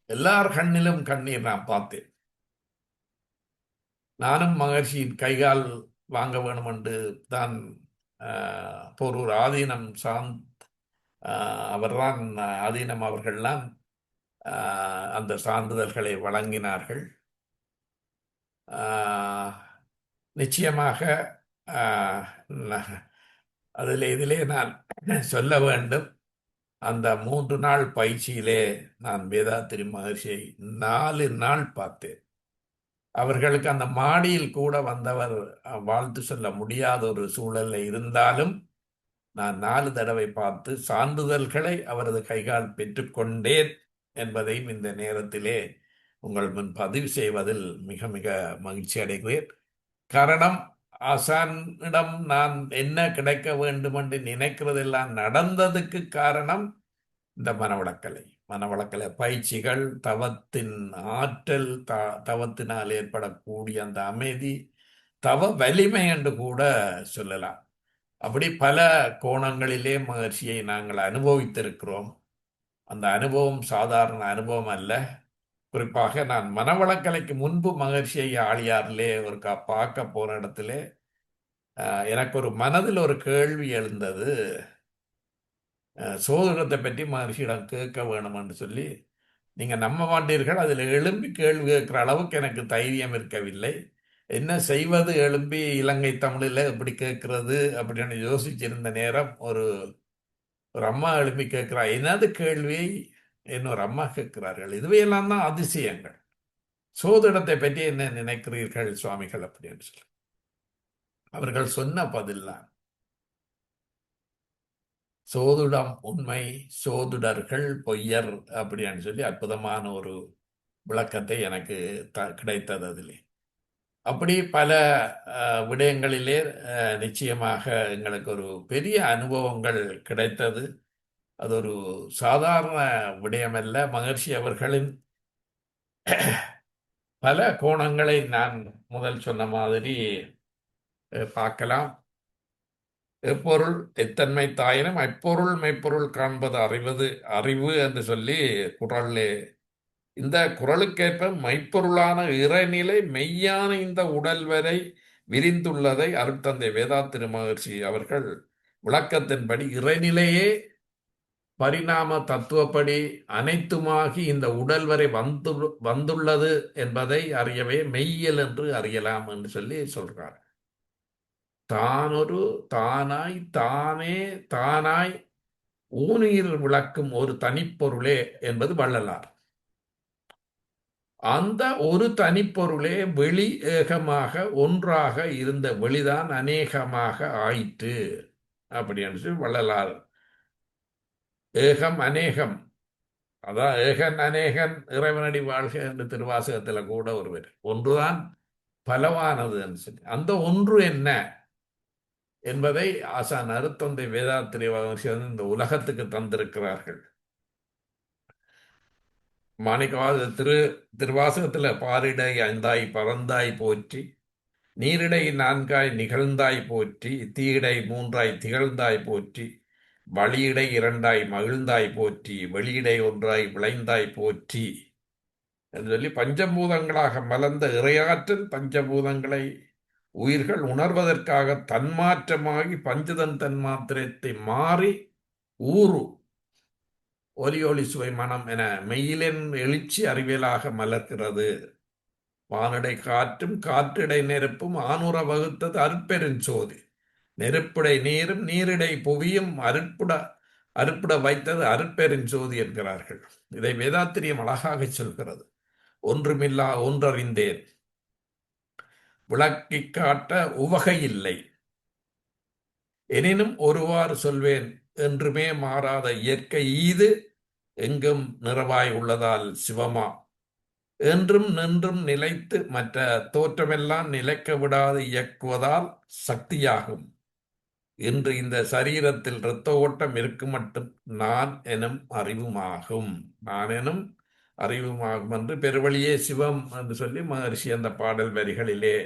எல்லார் கண்ணிலும் கண்ணீர் நான் பார்த்தேன். நானும் மகர்ஷியின் கைகால் வாங்க வேணும் என்று தான் போரூர் ஆதீனம் அவர்தான் ஆதீனம் அவர்கள்லாம் அந்த சான்றிதழ்களை வழங்கினார்கள். நிச்சயமாக இதிலே நான் சொல்ல வேண்டும், அந்த 3 நாள் பயிற்சியிலே நான் வேதாத்திரி மகர்ஷியை 4 நாள் பார்த்தேன். அவர்களுக்கு அந்த மாடியில் கூட வந்தவர் வாழ்த்து சொல்ல முடியாத ஒரு சூழலில் இருந்தாலும் நான் 4 தடவை பார்த்து சான்றிதழ்களை அவரது கைகால் பெற்றுக்கொண்டேன் என்பதையும் இந்த நேரத்திலே உங்கள் முன் பதிவு செய்வதில் மிக மிக மகிழ்ச்சி அடைகிறேன். காரணம், ஆசானிடம் நான் என்ன கிடைக்க வேண்டும் என்று நினைக்கிறதெல்லாம் நடந்ததுக்கு காரணம் இந்த மனவளக்கலை பயிற்சிகள், தவத்தின் ஆற்றல், தவத்தினால் ஏற்படக்கூடிய அந்த அமைதி, தவ வலிமை என்று கூட சொல்லலாம். அப்படி பல கோணங்களிலே மகர்ஷியை நாங்கள் அனுபவித்திருக்கிறோம். அந்த அனுபவம் சாதாரண அனுபவம் அல்ல. குறிப்பாக நான் மனவளக்கலைக்கு முன்பு மகர்ஷியை ஆழியாரிலே ஒரு பார்க்க போன இடத்துல எனக்கு ஒரு மனதில் ஒரு கேள்வி எழுந்தது. சோதனத்தை பற்றி மகர்ஷியிடம் கேட்க வேணும் என்று சொல்லி, நீங்கள் நம்ப மாட்டீர்கள், அதில் எழும்பி கேள்வி கேட்கிற அளவுக்கு எனக்கு தைரியம் இருக்கவில்லை. என்ன செய்வது எழும்பி இலங்கை தமிழில் எப்படி கேட்கறது அப்படின்னு யோசிச்சிருந்த நேரம் ஒரு ஒரு அம்மா எழுப்பி கேட்கிறா. என்னது கேள்வியை இன்னொரு அம்மா கேட்கிறார்கள். இதுவையெல்லாம் தான் அதிசயங்கள். சோதிடத்தை பற்றி என்ன நினைக்கிறீர்கள் சுவாமிகள் அப்படின்னு சொல்லி அவர்கள் சொன்ன பதில்லாம் சோதிடம் உண்மை, சோதிடர்கள் பொய்யர் அப்படின்னு சொல்லி அற்புதமான ஒரு விளக்கத்தை எனக்கு கிடைத்தது அதிலே. அப்படி பல விடயங்களிலே நிச்சயமாக எங்களுக்கு ஒரு பெரிய அனுபவங்கள் கிடைத்தது. அது ஒரு சாதாரண விடயமல்ல. மகர்ஷி அவர்களின் பல கோணங்களை நான் முதல் சொன்ன மாதிரி பார்க்கலாம். எப்பொருள் எத்தன்மை தாயினும் அப்பொருள் மெய்ப்பொருள் காண்பது அறிவு என்று சொல்லி குறளிலே இந்த குறளுக்கேற்ப மெய்ப்பொருளான இறைநிலை மெய்யான இந்த உடல் வரை விரிந்துள்ளதை அருட்தந்தை வேதாத்திரி மகர்ஷி அவர்கள் விளக்கத்தின்படி இறைநிலையே பரிணாம தத்துவப்படி அனைத்துமாகி இந்த உடல் வரை வந்துள்ளது என்பதை அறியவே மெய்யல் என்று அறியலாம் என்று சொல்லி சொல்றார். தானொரு தானாய் தானே தானாய் ஊனீர் விளக்கும் ஒரு தனிப்பொருளே என்பது வள்ளலார். அந்த ஒரு தனிப்பொருளே வெளி ஏகமாக ஒன்றாக இருந்த வெளிதான் அநேகமாக ஆயிற்று அப்படின்னு சொல்லி வள்ளலார். ஏகம் அநேகம், அதான் ஏகன் அநேகன் இறைவனடி வாழ்க என்று திருவாசகத்துல கூட ஒருவர் ஒன்றுதான் பலவானது என்று சொல்லி அந்த ஒன்று என்ன என்பதை ஆசான் அருத்தந்தை வேதாத்திரி இந்த உலகத்துக்கு தந்திருக்கிறார்கள். மாணிக்கவாத திருவாசகத்துல பாரிடை ஐந்தாய் பறந்தாய் போற்றி, நீரிடை நான்காய் நிகழ்ந்தாய் போற்றி, தீயிடை மூன்றாய் திகழ்ந்தாய் போற்றி, வழியிடை இரண்டாய் மகிழ்ந்தாய் போற்றி, வெளியிடை ஒன்றாய் விளைந்தாய் போற்றி என்று சொல்லி பஞ்சபூதங்களாக மலர்ந்த இறையாற்றல் பஞ்சபூதங்களை உயிர்கள் உணர்வதற்காக தன்மாற்றமாகி பஞ்சதன் தன்மாத்திரத்தை மாறி ஊறு ஒலி ஒளி சுவை மனம் என மெய்யிலின் எழுச்சி அறிவியலாக மலர்கிறது. வானிடை காற்றும் காற்றிடை நெருப்பும் ஆணுற வகுத்தது அருட்பெருஞ்சோதி, நெருப்பிடை நீரும் நீரிடை புவியும் அருட்பட வைத்தது அருட்பெருஞ்சோதி என்கிறார்கள். இதை வேதாத்திரியம் அழகாக சொல்கிறது. ஒன்றுமில்லா ஒன்றறிந்தேன், விளக்கி காட்ட உவகையில்லை, எனினும் ஒருவாறு சொல்வேன், என்றுமே மாறாத இயற்கை ஈது எங்கும் நிறைவாய் உள்ளதால் சிவமா, என்றும் நின்றும் நிலைத்து மற்ற தோற்றமெல்லாம் நிலைக்க விடாது இயக்குவதால் சக்தியாகும். இன்று இந்த சரீரத்தில் இரத்த ஓட்டம் இருக்கும் மட்டும் நான் எனும் அறிவுமாகும் என்று பெருவழியே சிவம் என்று சொல்லி மகர்ஷி அந்த பாடல் வரிகளிலே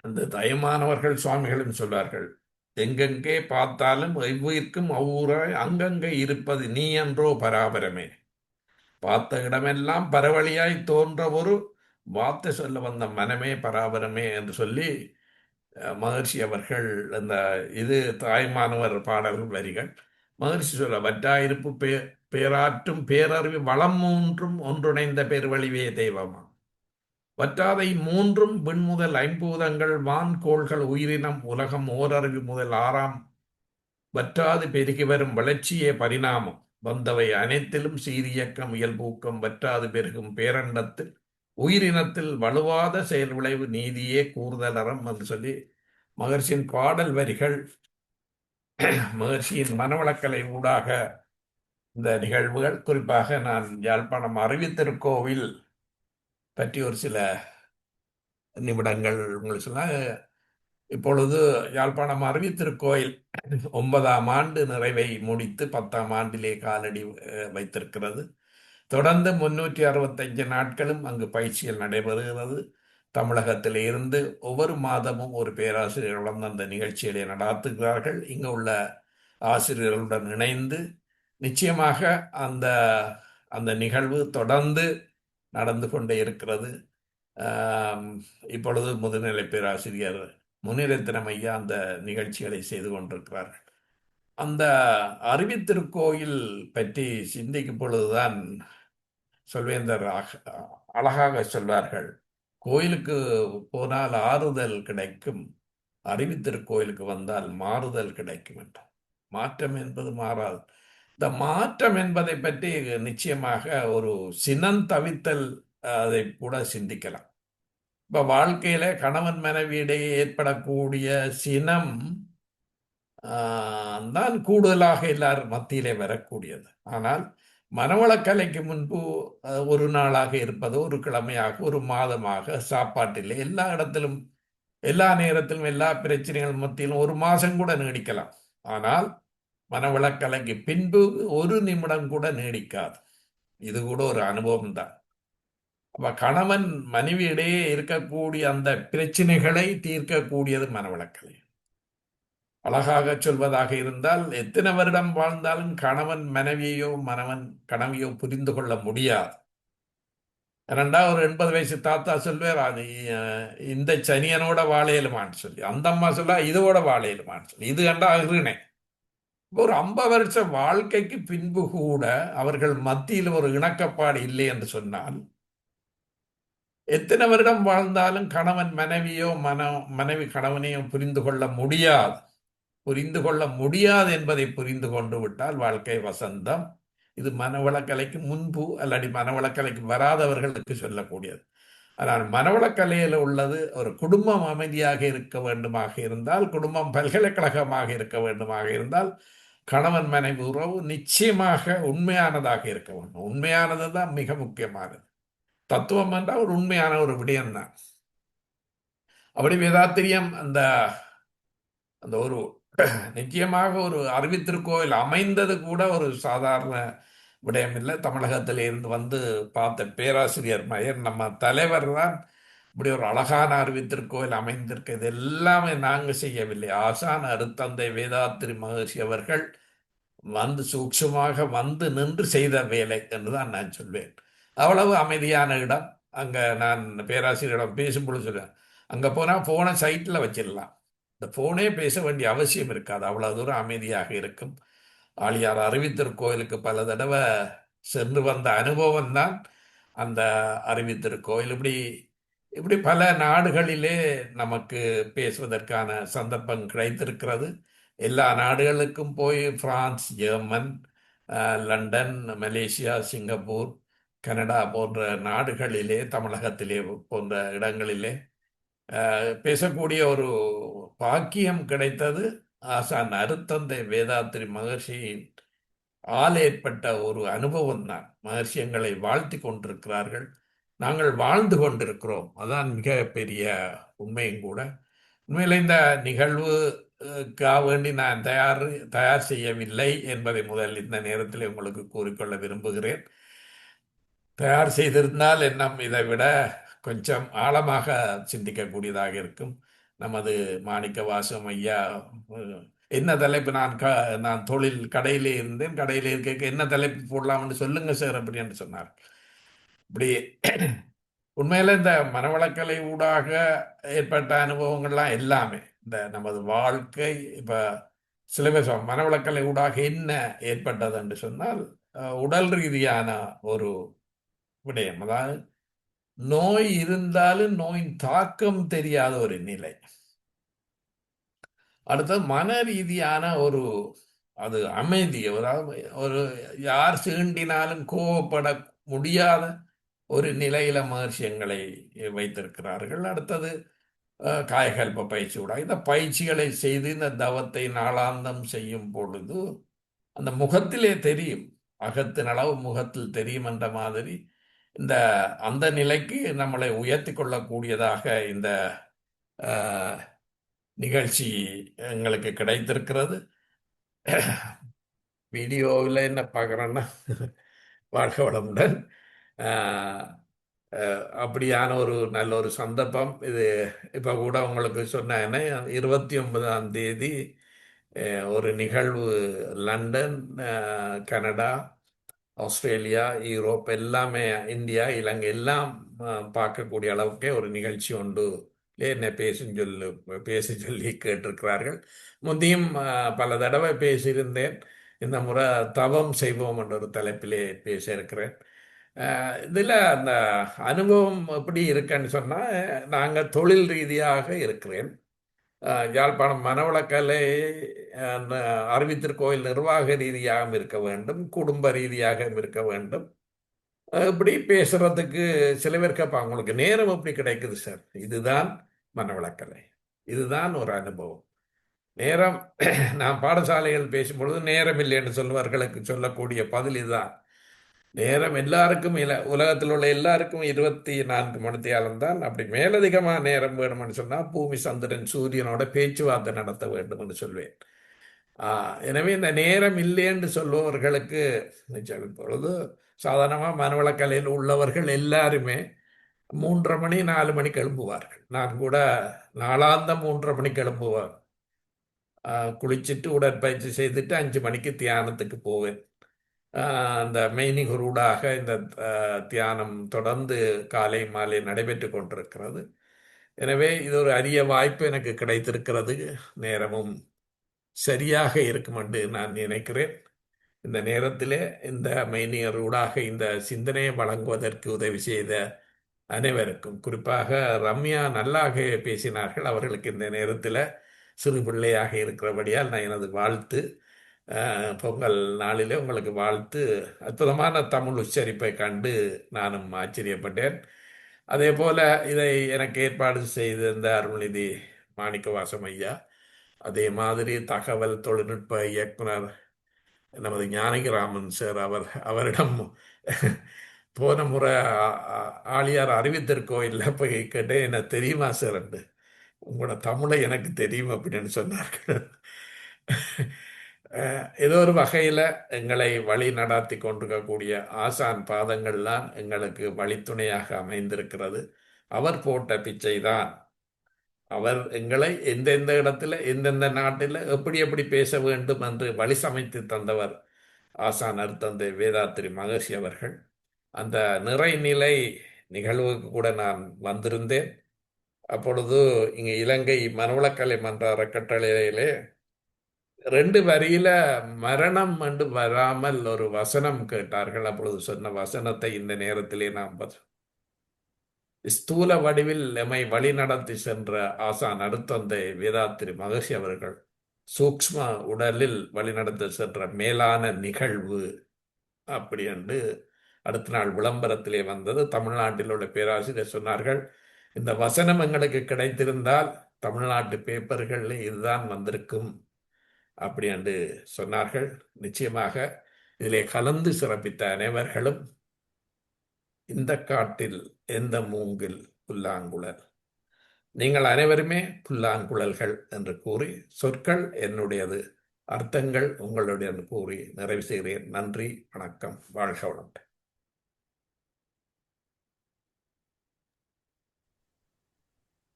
அந்த தயமானவர்கள் சுவாமிகளும் சொல்வார்கள். எங்கெங்கே பார்த்தாலும் எவ்வுயிர்க்கும் அவ்வூராய் அங்கங்கே இருப்பது நீ என்றோ பராபரமே, பார்த்த இடமெல்லாம் பரவழியாய் தோன்ற ஒரு வார்த்தை சொல்ல வந்த மனமே பராபரமே என்று சொல்லி மகர்ஷி அவர்கள் அந்த இது தாய்மானவர் பாடல் வரிகள். மகர்ஷி சொல்ல வற்றாயிருப்பு பேராற்றும் பேரறிவு வளம் மூன்றும் ஒன்றுணைந்த பெருவழிவே தெய்வமா, வற்றாதை மூன்றும் விண்முதல் ஐம்பூதங்கள் வான் கோள்கள் உயிரினம் உலகம் ஓரறிவு முதல் ஆறாம் வற்றாது பெருகி வரும் வளர்ச்சியே பரிணாமம், வந்தவை அனைத்திலும் சீரியக்கம் இயல்பூக்கம் வற்றாது பெருகும் பேரண்டத்தில் உயிரினத்தில் வலுவாத செயல் விளைவு நீதியே கூறுதலறம் என்று சொல்லி மகர்ஷியின் பாடல் வரிகள் மகர்ஷியின் மனவளக்கலை ஊடாக இந்த நிகழ்வுகள், குறிப்பாக நான் யாழ்ப்பாணம் அறிவித்திருக்கோவில் பற்றி ஒரு சில நிமிடங்கள் உங்களுக்கு சொன்ன. இப்பொழுது யாழ்ப்பாணம் அறிவித்திருக்கோயில் 9ஆம் ஆண்டு நிறைவை முடித்து 10ஆம் ஆண்டிலே காலடி வைத்திருக்கிறது. தொடர்ந்து 365 நாட்களும் அங்கு பயிற்சிகள் நடைபெறுகிறது. தமிழகத்தில் இருந்து ஒவ்வொரு மாதமும் ஒரு பேராசிரியர் வளர்ந்து அந்த நிகழ்ச்சிகளை நடாத்துகிறார்கள். இங்கு உள்ள ஆசிரியர்களுடன் இணைந்து நிச்சயமாக அந்த அந்த நிகழ்வு தொடர்ந்து நடந்து கொண்டே இருக்கிறது. இப்பொழுது முதுநிலை பேராசிரியர் முனிரத்தினம் ஐயா அந்த நிகழ்ச்சிகளை செய்து கொண்டிருக்கிறார்கள். அந்த அறிவித்திருக்கோயில் பற்றி சிந்திக்கும் பொழுதுதான் சொல்வேந்தர் அழகாக சொல்வார்கள். கோயிலுக்கு போனால் ஆறுதல் கிடைக்கும், அறிவித்திருக்கோயிலுக்கு வந்தால் மாறுதல் கிடைக்கும் என்றார். மாற்றம் என்பது மாறாது. இந்த மாற்றம் என்பதை பற்றி நிச்சயமாக ஒரு சினம் தவித்தல் அதை கூட சிந்திக்கலாம். இப்ப வாழ்க்கையில கணவன் மனைவியிடையே ஏற்படக்கூடிய சினம் தான் கூடுதலாக எல்லார் மத்தியிலே வரக்கூடியது. ஆனால் மனவளக்கலைக்கு முன்பு ஒரு நாளாக இருப்பது, ஒரு கிழமையாக, ஒரு மாதமாக, சாப்பாட்டிலே எல்லா இடத்திலும், எல்லா நேரத்திலும், எல்லா பிரச்சனைகள் மத்தியிலும் ஒரு மாசம் கூட நீடிக்கலாம். ஆனால் மனவளக்கலைக்கு பின்பு ஒரு நிமிடம் கூட நீடிக்காது. இது கூட ஒரு அனுபவம் தான். அப்ப கணவன் மனைவி இடையே இருக்கக்கூடிய அந்த பிரச்சனைகளை தீர்க்கக்கூடியது மனவளக்கலை. அழகாக சொல்வதாக இருந்தால், எத்தனை வருடம் வாழ்ந்தாலும் கணவன் மனைவியோ மனவன் கணவியோ புரிந்து கொள்ள முடியாது. ஏனண்டா ஒரு 80 வயசு தாத்தா சொல்வார், அது இந்த சனியனோட வாழையிலுமான்னு சொல்லி, அந்த அம்மா சொல்ல இதோட வாழையிலுமான்னு சொல்லி, இது கண்டா அகிருணை. ஒரு 50 வருஷ வாழ்க்கைக்கு பின்பு கூட அவர்கள் மத்தியில் ஒரு இணக்கப்பாடு இல்லை என்று சொன்னால், எத்தனை வருடம் வாழ்ந்தாலும் கணவன் மனைவியோ மனைவி கணவனையோ புரிந்து கொள்ள முடியாது. புரிந்து கொள்ள முடியாது என்பதை புரிந்து கொண்டு விட்டால் வாழ்க்கை வசந்தம். இது மனவளக்கலைக்கு முன்பு அல்லாடி மனவளக்கலைக்கு வராதவர்களுக்கு சொல்லக்கூடியது. ஆனால் மனவளக்கலையில் உள்ளது, ஒரு குடும்பம் அமைதியாக இருக்க வேண்டுமாக இருந்தால், குடும்பம் பல்கலைக்கழகமாக இருக்க வேண்டுமாக இருந்தால், கணவன் மனைவி உறவு நிச்சயமாக உண்மையானதாக இருக்க வேண்டும். உண்மையானது தான் மிக முக்கியமானது. தத்துவம் என்றால் ஒரு உண்மையான ஒரு விடயம் தான். அப்படி வேதாத்திரியம் அந்த அந்த ஒரு நிச்சயமாக ஒரு அறிவித்திருக்கோயில் அமைந்தது கூட ஒரு சாதாரண விடயம் இல்லை. தமிழகத்தில் இருந்து வந்து பார்த்த பேராசிரியர் மயர் நம்ம தலைவர் தான் இப்படி ஒரு அழகான அறிவித்திருக்கோயில் அமைந்திருக்கு. இது எல்லாமே நாங்கள் செய்யவில்லை. ஆசான் அருத்தந்தை வேதாத்திரி மகர்ஷி அவர்கள் வந்து சூட்சமாக வந்து நின்று செய்த வேலை என்றுதான் நான் சொல்வேன். அவ்வளவு அமைதியான இடம். அங்கே நான் பேராசிரியரிடம் பேசும்பொழுது சொல்லுவேன், அங்கே போனால் ஃபோனை சைட்டில் வச்சிடலாம், இந்த ஃபோனே பேச வேண்டிய அவசியம் இருக்காது, அவ்வளோ தூரம் அமைதியாக இருக்கும். ஆழியார் அறிவித்திருக்கோயிலுக்கு பல தடவை சென்று வந்த அனுபவம் தான் அந்த அறிவித்திருக்கோயில். இப்படி இப்படி பல நாடுகளிலே நமக்கு பேசுவதற்கான சந்தர்ப்பம் கிடைத்திருக்கிறது. எல்லா நாடுகளுக்கும் போய் France, German, London, Malaysia, Singapore, Canada போன்ற நாடுகளிலே, தமிழகத்திலே போன்ற இடங்களிலே பேசக்கூடிய ஒரு பாக்கியம் கிடைத்தது. ஆசான் அருத்தந்தை வேதாத்திரி மகர்ஷியின் ஆல் ஏற்பட்ட ஒரு அனுபவம் தான். மகர்ஷி எங்களை வாழ்த்தி கொண்டிருக்கிறார்கள், நாங்கள் வாழ்ந்து கொண்டிருக்கிறோம். அதான் மிக பெரிய உண்மையும் கூட. உண்மையில் இந்த நிகழ்வுக்காக வேண்டி நான் தயார் செய்யவில்லை என்பதை முதல் இந்த நேரத்தில் உங்களுக்கு கூறிக்கொள்ள விரும்புகிறேன். தயார் செய்திருந்தால் எண்ணம் இதை விட கொஞ்சம் ஆழமாக சிந்திக்கக்கூடியதாக இருக்கும். நமது மாணிக்க வாசகம் ஐயா என்ன தலைப்பு, நான் தொழில் கடையிலே இருந்தேன், கடையிலே இருக்க என்ன தலைப்பு போடலாம்னு சொல்லுங்க சார் அப்படின்னு சொன்னார். இப்படி உண்மையில இந்த மனவளக்கலை ஊடாக ஏற்பட்ட அனுபவங்கள்லாம் எல்லாமே இந்த நமது வாழ்க்கை இப்போ சில பேர் மனவளக்கலை ஊடாக என்ன ஏற்பட்டது என்று சொன்னால், உடல் ரீதியான ஒரு விடயம். அதாவது நோய் இருந்தாலும் நோயின் தாக்கம் தெரியாத ஒரு நிலை. அடுத்தது மன ரீதியான ஒரு அது அமைதி, அதாவது ஒரு யார் சீண்டினாலும் கோவப்பட முடியாத ஒரு நிலையில மகர்ஷி எங்களை வைத்திருக்கிறார்கள். அடுத்தது காயகல்ப பயிற்சி கூட இந்த பயிற்சிகளை செய்து இந்த தவத்தை நாளாந்தம் செய்யும் பொழுது அந்த முகத்திலே தெரியும், அகத்தின் அளவு முகத்தில் தெரியும் என்ற மாதிரி இந்த அந்த நிலைக்கு நம்மளை உயர்த்தி கொள்ளக்கூடியதாக இந்த நிகழ்ச்சி எங்களுக்கு கிடைத்திருக்கிறது. வீடியோவில் என்ன பார்க்குறோன்னா, வாழ்க வளமுடன். அப்படியான ஒரு நல்ல ஒரு சந்தர்ப்பம் இது. இப்போ கூட உங்களுக்கு சொன்னேன்னா 29ஆம் தேதி ஒரு நிகழ்வு லண்டன், கனடா, ஆஸ்திரேலியா, யூரோப் எல்லாமே, இந்தியா, இலங்கை எல்லாம் பார்க்கக்கூடிய அளவுக்கே ஒரு நிகழ்ச்சி உண்டு. என்னை பேச சொல்லி கேட்டிருக்கிறார்கள். முந்தையும் பல தடவை பேசியிருந்தேன். இந்த முறை தவம் செய்வோம் என்ற ஒரு தலைப்பிலே பேச இருக்கிறேன். இதில் அந்த அனுபவம் எப்படி இருக்குன்னு சொன்னால், நாங்கள் தொழில் ரீதியாக இருக்கிறேன். யாழ்ப்பாணம் மனவளக்கலை அந்த அறிவித்திருக்கோயில் நிர்வாக ரீதியாகவும் இருக்க வேண்டும், குடும்ப ரீதியாகவும் இருக்க வேண்டும். இப்படி பேசுறதுக்கு சில பேர் கேட்பாங்க, உங்களுக்கு நேரம் எப்படி கிடைக்குது சார்? இதுதான் மனவளக்கலை, இதுதான் ஒரு அனுபவம். நேரம் நான் பாடசாலைகள் பேசும்பொழுது நேரம் இல்லைன்னு சொல்வர்களுக்கு சொல்லக்கூடிய பதில் இதுதான். நேரம் எல்லாருக்கும் உலகத்தில் உள்ள எல்லாருக்கும் 24 மணித்தியாலம் தான். அப்படி மேலதிகமாக நேரம் வேணும்னு சொன்னால் பூமி சந்திரன் சூரியனோட பேச்சுவார்த்தை நடத்த வேண்டும்னு சொல்வேன். எனவே இந்த நேரம் இல்லைன்னு சொல்பவர்களுக்கு இப்பொழுது சாதாரணமாக மனவளக்கலையில் உள்ளவர்கள் எல்லாருமே 3:30 மணி 4 மணிக்கு எழும்புவார்கள். நான் கூட நாளாந்தம் 3:30 மணிக்கு எழும்புவேன். குளிச்சுட்டு உடற்பயிற்சி செய்துட்டு 5 மணிக்கு தியானத்துக்கு போவேன். அந்த மெய்நிகரூடாக இந்த தியானம் தொடர்ந்து காலை மாலை நடைபெற்று கொண்டிருக்கிறது. எனவே இது ஒரு அரிய வாய்ப்பு எனக்கு கிடைத்திருக்கிறது. நேரமும் சரியாக இருக்கும் என்று நான் நினைக்கிறேன். இந்த நேரத்திலே இந்த மெய்நிகரூடாக இந்த சிந்தனையை வழங்குவதற்கு உதவி செய்த அனைவருக்கும், குறிப்பாக ரம்யா நல்லாக பேசினார்கள், அவர்களுக்கு இந்த நேரத்தில் சிறு பிள்ளையாக இருக்கிறபடியால் நான் எனது வாழ்த்து. பொங்கல் நாளிலே உங்களுக்கு வாழ்த்து. அற்புதமான தமிழ் உச்சரிப்பை கண்டு நானும் ஆச்சரியப்பட்டேன். அதே போல் இதை எனக்கு ஏற்பாடு செய்திருந்த அருள்நிதி மாணிக்கவாசம் ஐயா, அதே மாதிரி தகவல் தொழில்நுட்ப இயக்குனர் நமது ஞானகிராமன் சார், அவரிடம் போன முறை ஆழியார் அறிவித்திருக்கோயில்ல போய் கேட்டேன், என்ன தெரியுமா சார், உங்களோட தமிழை எனக்கு தெரியும் அப்படின்னு சொன்னார்கள். ஏதோ ஒரு வகையில் எங்களை வழி நடத்தி கொண்டிருக்கக்கூடிய ஆசான் பாதங்கள்லாம் எங்களுக்கு வழித்துணையாக அமைந்திருக்கிறது. அவர் போட்ட பிச்சை தான். அவர் எங்களை எந்தெந்த இடத்துல எந்தெந்த நாட்டில் எப்படி எப்படி பேச வேண்டும் என்று வழி சமைத்து தந்தவர் ஆசான் அருத்தந்தை வேதாத்திரி மகர்ஷி அவர்கள். அந்த நிறைநிலை நிகழ்வுக்கு கூட நான் வந்திருந்தேன். அப்பொழுது இங்கே இலங்கை மனவளக்கலை மன்ற அறக்கட்டளையிலே 2 வரியில மரணம் என்று வராமல் ஒரு வசனம் கேட்டார்கள். அப்பொழுது சொன்ன வசனத்தை இந்த நேரத்திலே நாம் ஸ்தூல வடிவில் எம்மை வழி நடத்தி சென்ற ஆசான் அருத்தந்தை வேதாத்திரி மகர்ஷி அவர்கள் சூக்ஷ்ம உடலில் வழிநடத்தி சென்ற மேலான நிகழ்வு அப்படி என்று அடுத்த நாள் விளம்பரத்திலே வந்தது. தமிழ்நாட்டில் உள்ள பேராசிரியர் சொன்னார்கள், இந்த வசனம் எங்களுக்கு கிடைத்திருந்தால் தமிழ்நாட்டு பேப்பர்களில் இதுதான் வந்திருக்கும் அப்படி என்று சொன்னார்கள். நிச்சயமாக இதிலே கலந்து சிறப்பித்த அனைவர்களும் இந்த காட்டில் எந்த மூங்கில் புல்லாங்குழல், நீங்கள் அனைவருமே புல்லாங்குழல்கள் என்று கூறி, சொற்கள் என்னுடையது, அர்த்தங்கள் உங்களுடைய கூறி நிறைவு செய்கிறேன். நன்றி, வணக்கம், வாழ்க வளமுடன்.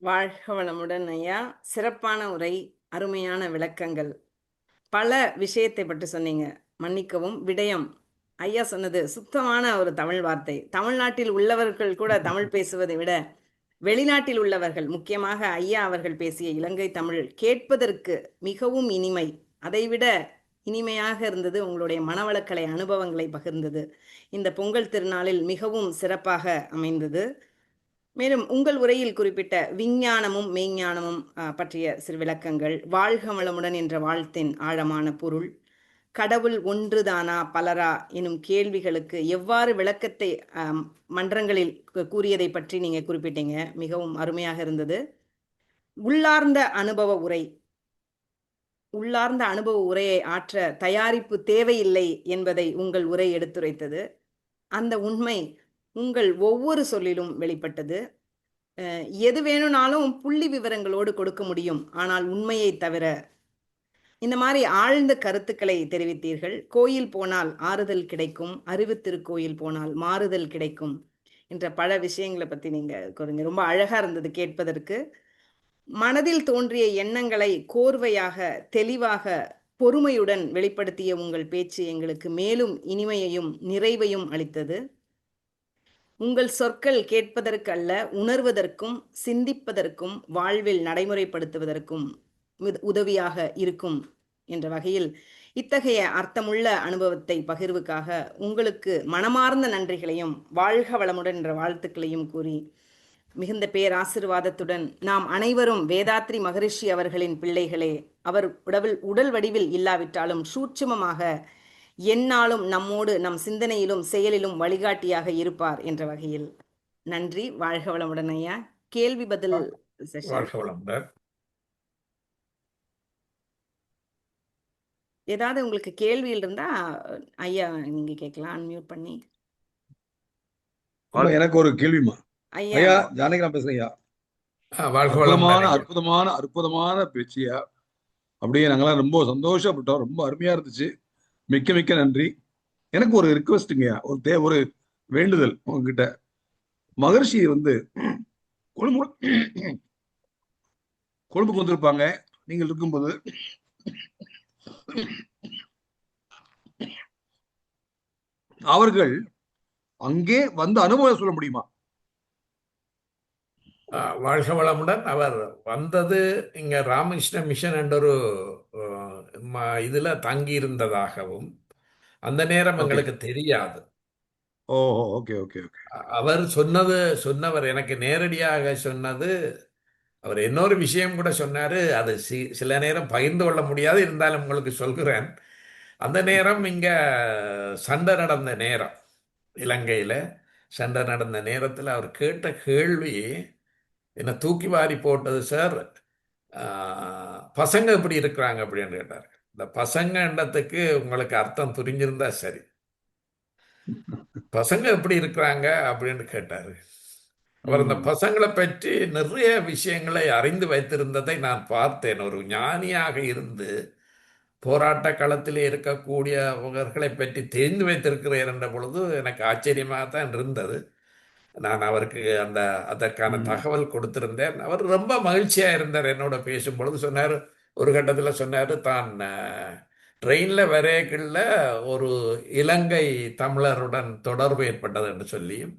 வாழ்க வளமுடன் ஐயா. சிறப்பான உரை, அருமையான விளக்கங்கள், பல விஷயத்தை பற்றி சொன்னீங்க. மன்னிக்கவும், விடயம் ஐயா சொன்னது சுத்தமான ஒரு தமிழ் வார்த்தை. தமிழ்நாட்டில் உள்ளவர்கள் கூட தமிழ் பேசுவதை விட வெளிநாட்டில் உள்ளவர்கள், முக்கியமாக ஐயா அவர்கள் பேசிய இலங்கை தமிழ் கேட்பதற்கு மிகவும் இனிமை. அதைவிட இனிமையாக இருந்தது உங்களுடைய மனவளக்கலை அனுபவங்களை பகிர்ந்தது. இந்த பொங்கல் திருநாளில் மிகவும் சிறப்பாக அமைந்தது. மேலும் உங்கள் உரையில் குறிப்பிட்ட விஞ்ஞானமும் மெய்ஞானமும் பற்றிய சிறு விளக்கங்கள், வாழ்க வளமுடன் என்ற வாழ்த்தின் ஆழமான பொருள், கடவுள் ஒன்றுதானா பலரா எனும் கேள்விகளுக்கு எவ்வாறு விளக்கத்தை மன்றங்களில் கூறியதை பற்றி நீங்கள் குறிப்பிட்டீங்க. மிகவும் அருமையாக இருந்தது. உள்ளார்ந்த அனுபவ உரை, உள்ளார்ந்த அனுபவ உரையை ஆற்ற தயாரிப்பு தேவையில்லை என்பதை உங்கள் உரை எடுத்துரைத்தது. அந்த உண்மை உங்கள் ஒவ்வொரு சொல்லிலும் வெளிப்பட்டது. எது வேணும்னாலும் புள்ளி விவரங்களோடு கொடுக்க முடியும், ஆனால் உண்மையை தவிர. இந்த மாதிரி ஆழ்ந்த கருத்துக்களை தெரிவித்தீர்கள். கோயில் போனால் ஆறுதல் கிடைக்கும், அறிவுத்திருக்கோயில் போனால் மாறுதல் கிடைக்கும் என்ற பல விஷயங்களை பற்றி நீங்கள் கொஞ்சம் ரொம்ப அழகாக இருந்தது கேட்பதற்கு. மனதில் தோன்றிய எண்ணங்களை கோர்வையாக தெளிவாக பொறுமையுடன் வெளிப்படுத்திய உங்கள் பேச்சு எங்களுக்கு மேலும் இனிமையையும் நிறைவையும் அளித்தது. உங்கள் சொற்கள் கேட்பதற்கு அல்ல, உணர்வதற்கும் சிந்திப்பதற்கும் வாழ்வில் நடைமுறைப்படுத்துவதற்கும் உதவியாக இருக்கும் என்ற வகையில் இத்தகைய அர்த்தமுள்ள அனுபவத்தை பகிர்வுக்காக உங்களுக்கு மனமார்ந்த நன்றிகளையும் வாழ்க வளமுடன் என்ற வாழ்த்துக்களையும் கூறி மிகுந்த பேராசிர்வாதத்துடன் நாம் அனைவரும் வேதாத்ரி மகரிஷி அவர்களின் பிள்ளைகளே. அவர் உடல் வடிவில் இல்லாவிட்டாலும் சூட்சுமமாக எந்நாளும் நம்மோடு நம் சிந்தனையிலும் செயலிலும் வழிகாட்டியாக இருப்பார் என்ற வகையில் நன்றி. வாழ்க வளமுடன் ஐயா. கேள்வி பதில் செஷன். வாழ்க வளமுடன். ஏதாவது உங்களுக்கு கேள்வியில் இருந்தா ஐயா நீங்க கேட்கலாம், அன்மியூட் பண்ணி. ஆமா, எனக்கு ஒரு கேள்விமா. ஐயா ஐயா ஜானகிராம் பேசுறேன் ஐயா. வாழ்க அற்புதமான வளமுடன். அற்புதமான அற்புதமான பேச்சியா. அப்படியே நாங்களாம் ரொம்ப சந்தோஷப்பட்டோம். ரொம்ப அருமையா இருந்துச்சு. மிக்க மிக்க நன்றி. எனக்கு ஒரு ரிக்வெஸ்ட்டுங்கய்யா, ஒரு வேண்டுதல் உங்ககிட்ட. மகர்ஷி கொழும்புக்கு வந்திருப்பாங்க. நீங்கள் இருக்கும்போது அவர்கள் அங்கே வந்து அனுபவம் சொல்ல முடியுமா? வாழ்க வளமுடன். அவர் வந்தது இங்க ராமகிருஷ்ண மிஷன் என்ற ஒரு இதுல தங்கி இருந்ததாகவும் அந்த நேரம் ஓகே. எங்களுக்கு தெரியாது. ஓ ஓகே ஓகே ஓகே. அவர் சொன்னவர் எனக்கு நேரடியாக சொன்னது. அவர் இன்னொரு விஷயம் கூட சொன்னாரு. அது சில நேரம் பகிர்ந்து கொள்ள முடியாது, இருந்தாலும் உங்களுக்கு சொல்கிறேன். அந்த நேரம் இங்க சண்டை நடந்த நேரம், இலங்கையில சண்டை நடந்த நேரத்தில் அவர் கேட்ட கேள்வி என்னை தூக்கி வாரி போட்டது. சார், பசங்க எப்படி இருக்கிறாங்க அப்படின்னு கேட்டார். இந்த பசங்கன்றதுக்கு உங்களுக்கு அர்த்தம் புரிஞ்சிருந்தா சரி. பசங்க எப்படி இருக்கிறாங்க அப்படின்னு கேட்டாரு. அவர் அந்த பசங்களை பற்றி நிறைய விஷயங்களை அறிந்து வைத்திருந்ததை நான் பார்த்தேன். ஒரு ஞானியாக இருந்து போராட்ட களத்திலே இருக்கக்கூடியவர்களை பற்றி தெரிந்து வைத்திருக்கிறேன் என்ற பொழுது எனக்கு ஆச்சரியமாக தான் இருந்தது. நான் அவருக்கு அதற்கான தகவல் கொடுத்திருந்தேன். அவர் ரொம்ப மகிழ்ச்சியாக இருந்தார். என்னோட பேசும் பொழுது சொன்னார், ஒரு கட்டத்தில் சொன்னார், தான் ட்ரெயினில் வரைக்குள்ள ஒரு இலங்கை தமிழருடன் தொடர்பு ஏற்பட்டது என்று சொல்லியும்,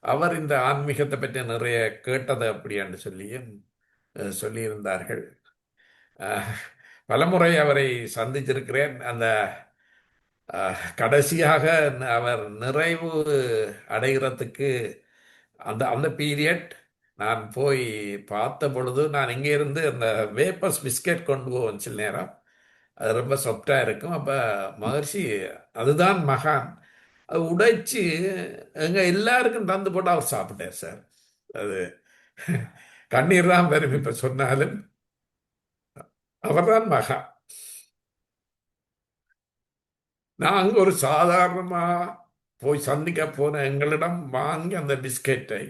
அவர் இந்த ஆன்மீகத்தை பற்றி நிறைய கேட்டது அப்படி என்று சொல்லியும் சொல்லியிருந்தார்கள். பலமுறை அவரை சந்திச்சிருக்கிறேன். அந்த கடைசியாக அவர் நிறைவு அடைகிறதுக்கு அந்த அந்த பீரியட் நான் போய் பார்த்த பொழுது, நான் இங்கே இருந்து அந்த வேப்பர்ஸ் பிஸ்கெட் கொண்டு போவேன் சில நேரம். அது ரொம்ப சாஃப்டாக இருக்கும். அப்போ மகர்ஷி அதுதான் மகான், அது உடைச்சு எங்கள் எல்லாருக்கும் தந்து போட்டு அவர் சாப்பிட்டார் சார். அது கண்ணீர் தான் வரும் இப்போ சொன்னாலும். அவர்தான் மகான். நாங்கள் ஒரு சாதாரணமாக போய் சந்திக்க போன எங்களிடம் வாங்கி அந்த பிஸ்கெட்டை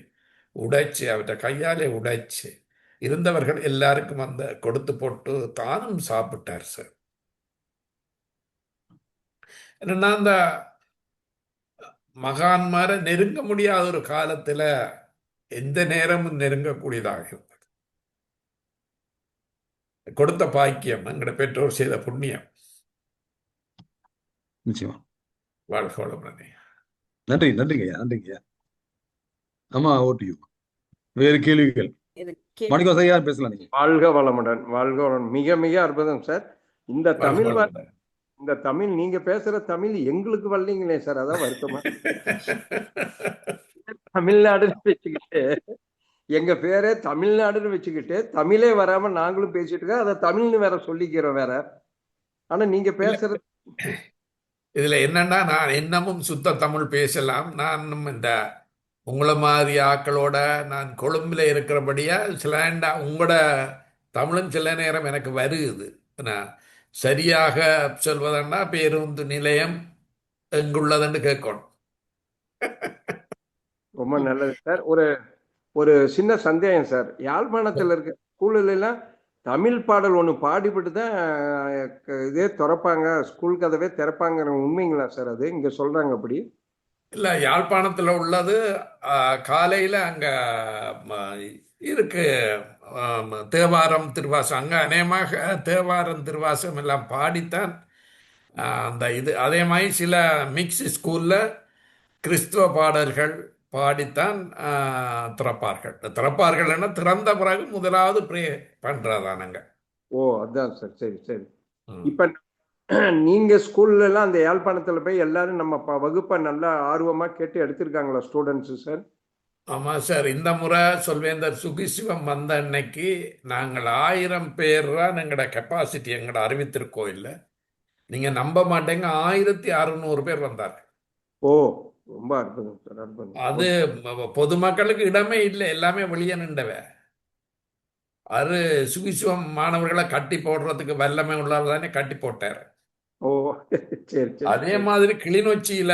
உடைச்சு அவற்றை கையாலே உடைச்சு இருந்தவர்கள் எல்லாருக்கும் அந்த கொடுத்து போட்டு தானும் சாப்பிட்டார் சார். என்னன்னா அந்த மகான்மாரை நெருங்க முடியாத ஒரு காலத்துல எந்த நேரமும் நெருங்கக்கூடியதாக இருந்தது. கொடுத்த பாக்கியம் எங்களுடைய பெற்றோர் செய்த புண்ணியம். நிச்சயமா. வாழ்க வளமுடன். நன்றி நன்றிங்கய்யா நன்றிங்கய்யா. ஆமா, ஓட்டியூ. வேறு கேள்விகள்? மாணிக்கம் ஐயா பேசலாம் நீங்க. வாழ்க வளமுடன். வாழ்க வளமுடன். மிக மிக அற்புதம் சார். இந்த தமிழ் நீங்க பேசுற தமிழ் எங்களுக்கு வரலீங்களே சார், அதான் வருத்தமா. தமிழ்நாடுன்னு வச்சுக்கிட்டு, எங்க பேரே தமிழ்நாடுன்னு வச்சுக்கிட்டு தமிழே வராம நாங்களும் பேசிட்டு இருக்கோம். அதை தமிழ்னு வேற சொல்லிக்கிறோம் வேற. ஆனா நீங்க பேசுறது இதுல என்னன்னா, நான் இன்னமும் சுத்த தமிழ் பேசலாம். நான் இந்த உங்களை மாதிரி ஆக்களோட நான் கொழும்புல இருக்கிறபடியா உங்களோட தமிழும் சில நேரம் எனக்கு வருது. நான் சரியாக சொல்வதன்னா பேருந்து நிலையம் எங்குள்ளதுன்னு கேட்கணும். ரொம்ப நல்லது சார். ஒரு சின்ன சந்தேகம் சார். யாழ்ப்பாணத்தில் இருக்க ஸ்கூல்ல எல்லாம் தமிழ் பாடல் ஒன்று பாடிவிட்டு தான் இதே திறப்பாங்க, ஸ்கூல் கதவே திறப்பாங்க. உண்மைங்களா சார்? அது இங்க சொல்றாங்க அப்படி? இல்லை, யாழ்ப்பாணத்தில் உள்ளது காலையில் அங்கே இருக்கு தேவாரம் திருவாசம். அங்கே அநேகமாக தேவாரம் திருவாசம் எல்லாம் பாடித்தான் அந்த இது. அதே மாதிரி சில மிக்ஸ் ஸ்கூலில் கிறிஸ்துவ பாடல்கள் பாடித்தான் திறப்பார்கள்னா திறந்த பிறகு முதலாவது ப்ரே பண்ணுறதானங்க. ஓ, அதான் சார். சரி சரி. இப்ப நீங்க ஸ்கூல்ல எல்லாம் அந்த யாழ்ப்பாணத்துல போய் எல்லாரும் நம்ம வகுப்பை நல்லா ஆர்வமா கேட்டு எடுத்திருக்காங்களா ஸ்டூடெண்ட்ஸ் சார்? ஆமாம் சார், இந்த முறை சொல்வேந்தர் சுகிசிவம் வந்த அன்னைக்கு நாங்கள் 1000 பேர் தான் எங்களோட கெப்பாசிட்டி எங்களோட அறிவித்திருக்கோயில்ல. நீங்கள் நம்ப மாட்டேங்க, 1600 பேர் வந்தார். ஓ, ரொம்ப அற்புதம் சார், அற்புதம். அது பொதுமக்களுக்கு இடமே இல்லை, எல்லாமே வெளியே நின்றவ. அது சுகிசிவம் மாணவர்களை கட்டி போடுறதுக்கு வல்லமை உள்ளவர் தானே கட்டி போட்டார். ஓ, சரி சரி. அதே மாதிரி கிளிநொச்சியில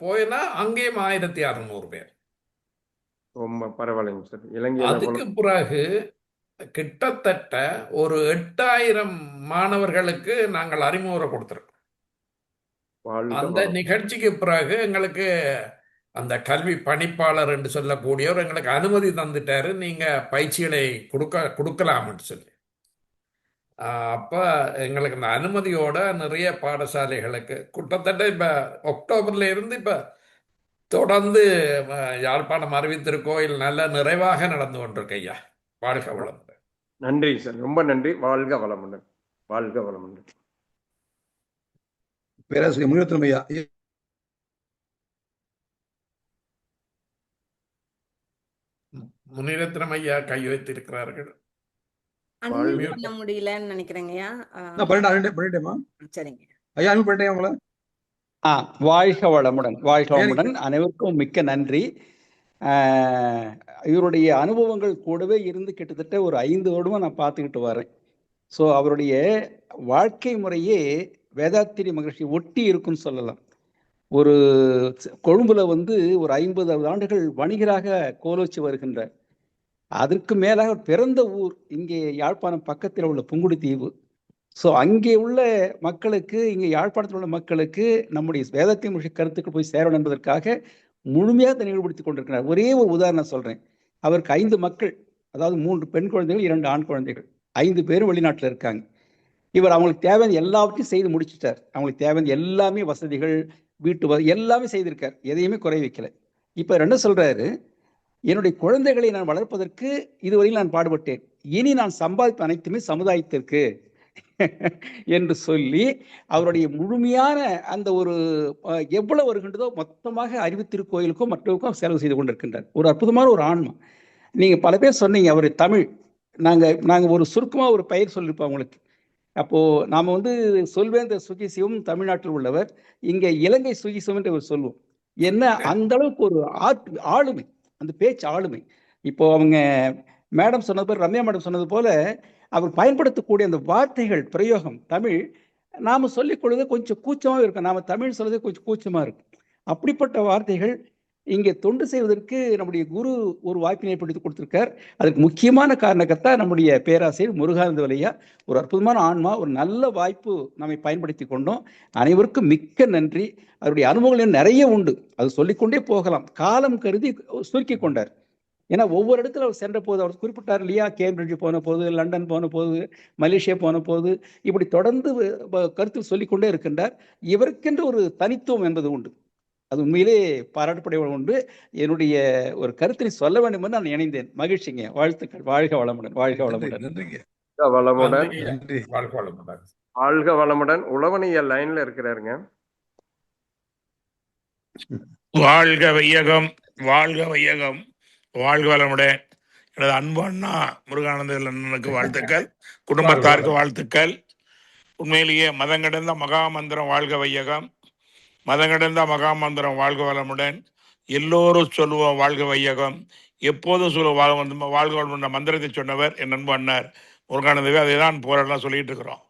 போயினா அங்கேயும் 1600 பேர். ரொம்ப பரவாயில்லைங்க சார். இலங்கையில அதுக்கு பிறகு கிட்டத்தட்ட ஒரு 8000 மாணவர்களுக்கு நாங்கள் அறிமுகம் கொடுத்திருக்கோம். அந்த நிகழ்ச்சிக்கு பிறகு எங்களுக்கு அந்த கல்வி பணிப்பாளர் என்று சொல்லக்கூடியவர் எங்களுக்கு அனுமதி தந்துட்டாரு, நீங்க பயிற்சிகளை கொடுக்கலாம்னு சொல்லி. அப்ப எங்களுக்கு அந்த அனுமதியோட நிறைய பாடசாலைகளுக்கு கிட்டத்தட்ட இப்ப அக்டோபர்ல இருந்து இப்ப தொடர்ந்து யாழ்ப்பாணம் அறிவித்திருக்கோயில் நல்ல நிறைவாக நடந்து கொண்டிருக்கு ஐயா. வாழ்க வளமுடன். நன்றி சார், ரொம்ப நன்றி. வாழ்க வளமுடன், வாழ்க வளமுடன். பேராசிரியர் முனிரத்னம் ஐயா. முனிரத்னம் ஐயா கை வைத்திருக்கிறார்கள். அன்மியூட் பண்ண முடியலன்னு நினைக்கிறேங்கய்யா. பண்ணிட்டேமா? சரிங்க ஐயா, அனுப்பி பண்ணிட்டேன் உங்களை. வாழ்க வளமுடன், வாழ்க வளமுடன். அனைவருக்கும் மிக்க நன்றி. இவருடைய அனுபவங்கள் கூடவே இருந்து கிட்டத்தட்ட ஒரு 5 வருடமா நான் பார்த்துக்கிட்டு வரேன். ஸோ அவருடைய வாழ்க்கை முறையே வேதாத்திரி மகர்ஷி ஒட்டி இருக்குன்னு சொல்லலாம். ஒரு கொழும்புல ஒரு 50 ஆண்டுகள் வணிகராக கோலோச்சி வருகின்றார். அதற்கு மேலாக பிறந்த ஊர் இங்கே யாழ்ப்பாணம் பக்கத்தில் உள்ள புங்குடுதீவு. ஸோ அங்கே உள்ள மக்களுக்கு, இங்கே யாழ்ப்பாணத்தில் உள்ள மக்களுக்கு நம்முடைய வேதாத்திரி மகர்ஷி கருத்துக்கள் போய் சேரணும் என்பதற்காக முழுமையாக தன்னை ஈடுபடுத்தி கொண்டிருக்கிறார். ஒரே ஒரு உதாரணம் சொல்றேன். அவருக்கு 5 மக்கள், அதாவது 3 பெண் குழந்தைகள், 2 ஆண் குழந்தைகள், 5 பேரும் வெளிநாட்டில் இருக்காங்க. இவர் அவங்களுக்கு தேவையான எல்லாவற்றையும் செய்து முடிச்சிட்டார். அவங்களுக்கு தேவையான எல்லாமே வசதிகள், வீட்டு எல்லாமே செய்திருக்கார், எதையுமே குறை வைக்கல. இப்ப என்ன சொல்றாரு, என்னுடைய குழந்தைகளை நான் வளர்ப்பதற்கு இதுவரையில் நான் பாடுபட்டேன், இனி நான் சம்பாதித்த அனைத்துமே சமுதாயத்திற்கு என்று சொல்லி அவருடைய முழுமையான அந்த ஒரு எவ்வளவு வருகின்றதோ மொத்தமாக அறிவுத்திருக்கோயிலுக்கும் மற்றவருக்கும் செலவு செய்து கொண்டிருக்கின்றார். ஒரு அற்புதமான ஒரு ஆன்மா. நீங்க பல பேர் சொன்னீங்க அவர் தமிழ். நாங்க ஒரு சுருக்கமா ஒரு பெயர் சொல்லியிருப்போம் உங்களுக்கு. அப்போ நாம சொல்வேந்தர் சுகிசிவம் தமிழ்நாட்டில் உள்ளவர், இங்க இலங்கை சுகிசிவம் என்று சொல்லுவோம். என்ன அந்த அளவுக்கு ஒரு ஆளுமை, அந்த பேச்சு ஆளுமை. இப்போ அவங்க மேடம் சொன்னது போல, ரம்யா மேடம் சொன்னது போல, அவர் பயன்படுத்தக்கூடிய அந்த வார்த்தைகள் பிரயோகம் தமிழ் நாம சொல்லிக் கொள்வது கொஞ்சம் கூச்சமாக இருக்கும். நாம தமிழ் சொல்றது கொஞ்சம் கூச்சமா இருக்கும். அப்படிப்பட்ட வார்த்தைகள் இங்கே தொண்டு செய்வதற்கு நம்முடைய குரு ஒரு வாய்ப்பினை ஏற்படுத்தி கொடுத்திருக்கார். அதுக்கு முக்கியமான காரணக்கத்தா நம்முடைய பேராசிரியர் முருகானந்தவலையா. ஒரு அற்புதமான ஆன்மா, ஒரு நல்ல வாய்ப்பு நம்மை பயன்படுத்தி கொண்டோம். அனைவருக்கும் மிக்க நன்றி. அவருடைய அனுபவங்கள் நிறைய உண்டு, அது சொல்லிக்கொண்டே போகலாம். காலம் கருதி சுருக்கி கொண்டார். ஏன்னா ஒவ்வொரு இடத்துல அவர் சென்ற போது அவர் குறிப்பிட்டார் இல்லையா, கேம்பிரிட்ஜ் போன போது, லண்டன் போன போது, மலேசியா போன போது, இப்படி தொடர்ந்து கருத்து சொல்லிக்கொண்டே இருக்கின்றார். இவருக்கென்று ஒரு தனித்துவம் என்பது உண்டு, அது உண்மையிலே பாராட்டப்படைய உண்டு. என்னுடைய ஒரு கருத்தினை சொல்ல வேண்டும் என்று நான் இணைந்தேன். மகிழ்ச்சிங்க. வாழ்த்துக்கள். வாழ்க வளமுடன், வாழ்க வளமுடன். நன்றிங்க. வளமுடன், நன்றி. வாழ்க வளமுடன். வாழ்க வளமுடன். உழவனைய லைன்ல இருக்கிறாருங்க. வாழ்க வையகம், வாழ்க வையகம், வாழ்க வளமுடன். எனது அன்பு அண்ணா முருகானந்தனுக்கு வாழ்த்துக்கள், குடும்பத்தாருக்கு வாழ்த்துக்கள். உண்மையிலேயே மதங்கடந்த மகாமந்திரம் வாழ்க வையகம், மதங்கடந்த மகாமந்திரம் வாழ்க வளமுடன். எல்லோரும் சொல்லுவோம் வாழ்க வையகம், எப்போதும் சொல்லுவோம் வாழ்க வளமுடன். மந்திரத்தை சொன்னவர் என் அன்பு அண்ணார் முருகானந்தவே. அதை தான் போரெல்லாம் சொல்லிட்டு இருக்கிறோம்.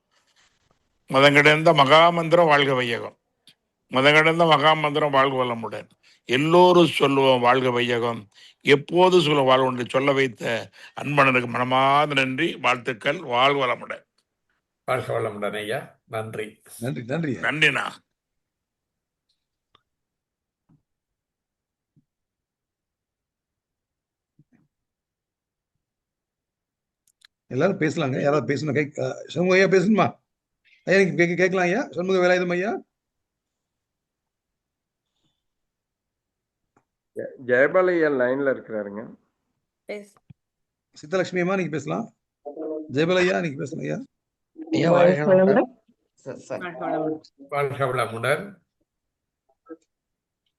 மதங்கடந்த மகாமந்திரம் வாழ்க வையகம், மதங்கடந்த மகாமந்திரம் வாழ்க வளமுடன். எல்லோரும் சொல்லுவோம் வாழ்க வையகம், எப்போது சொல்லுவோம் வாழ்க என்று சொல்ல வைத்த அன்பனனுக்கு மனமார்ந்த நன்றி, வாழ்த்துக்கள். வாழ்க வளமுடன். வாழ்க வளமுடன் ஐயா. நன்றி. நன்றி. நன்றி. நன்றிண்ணா. எல்லாரும் பேசலாங்க. யாராவது பேசணும்? சண்முக ஐயா பேசணுமா? ஐயா நீங்க கேட்கலாம் ஐயா. சண்முக வேலாயுதம் ஐயா. ஜெயபாலையா லைன்ல இருக்கிறாருங்க. சித்தலட்சுமி அம்மா நீங்க பேசலாம். ஜெயபாலையா நீங்க பேசலாம் ஐயா. ஐயா வாழ்க வளமுடன். சார். வாழ்க வளமுடன். வாழ்க வளமுடன்.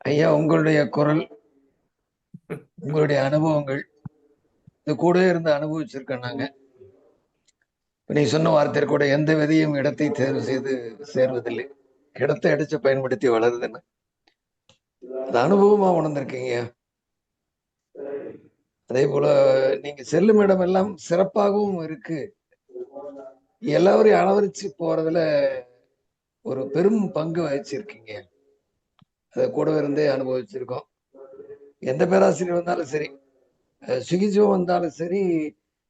ஐயா, உங்களுடைய குரல், உங்களுடைய அனுபவங்கள், இது கூட இருந்து அனுபவிச்சிருக்கோம் நாங்க. நீ சொன்ன வார்த்தை கூட, எந்த விதையும் இடத்தை தேர்வு செய்து சேர்வதில்லை, இடத்தை அடிச்சு பயன்படுத்தி வளருதுன்னு அது அனுபவமா உணர்ந்திருக்கீங்க. அதே போல நீங்க செல்லும் இடம் எல்லாம் சிறப்பாகவும் இருக்கு. எல்லாரையும் அளவரிச்சு போறதுல ஒரு பெரும் பங்கு வகிச்சிருக்கீங்க. அதை கூட இருந்தே அனுபவிச்சிருக்கோம். எந்த பேராசிரியர் வந்தாலும் சரி, சுகிஜோ வந்தாலும் சரி,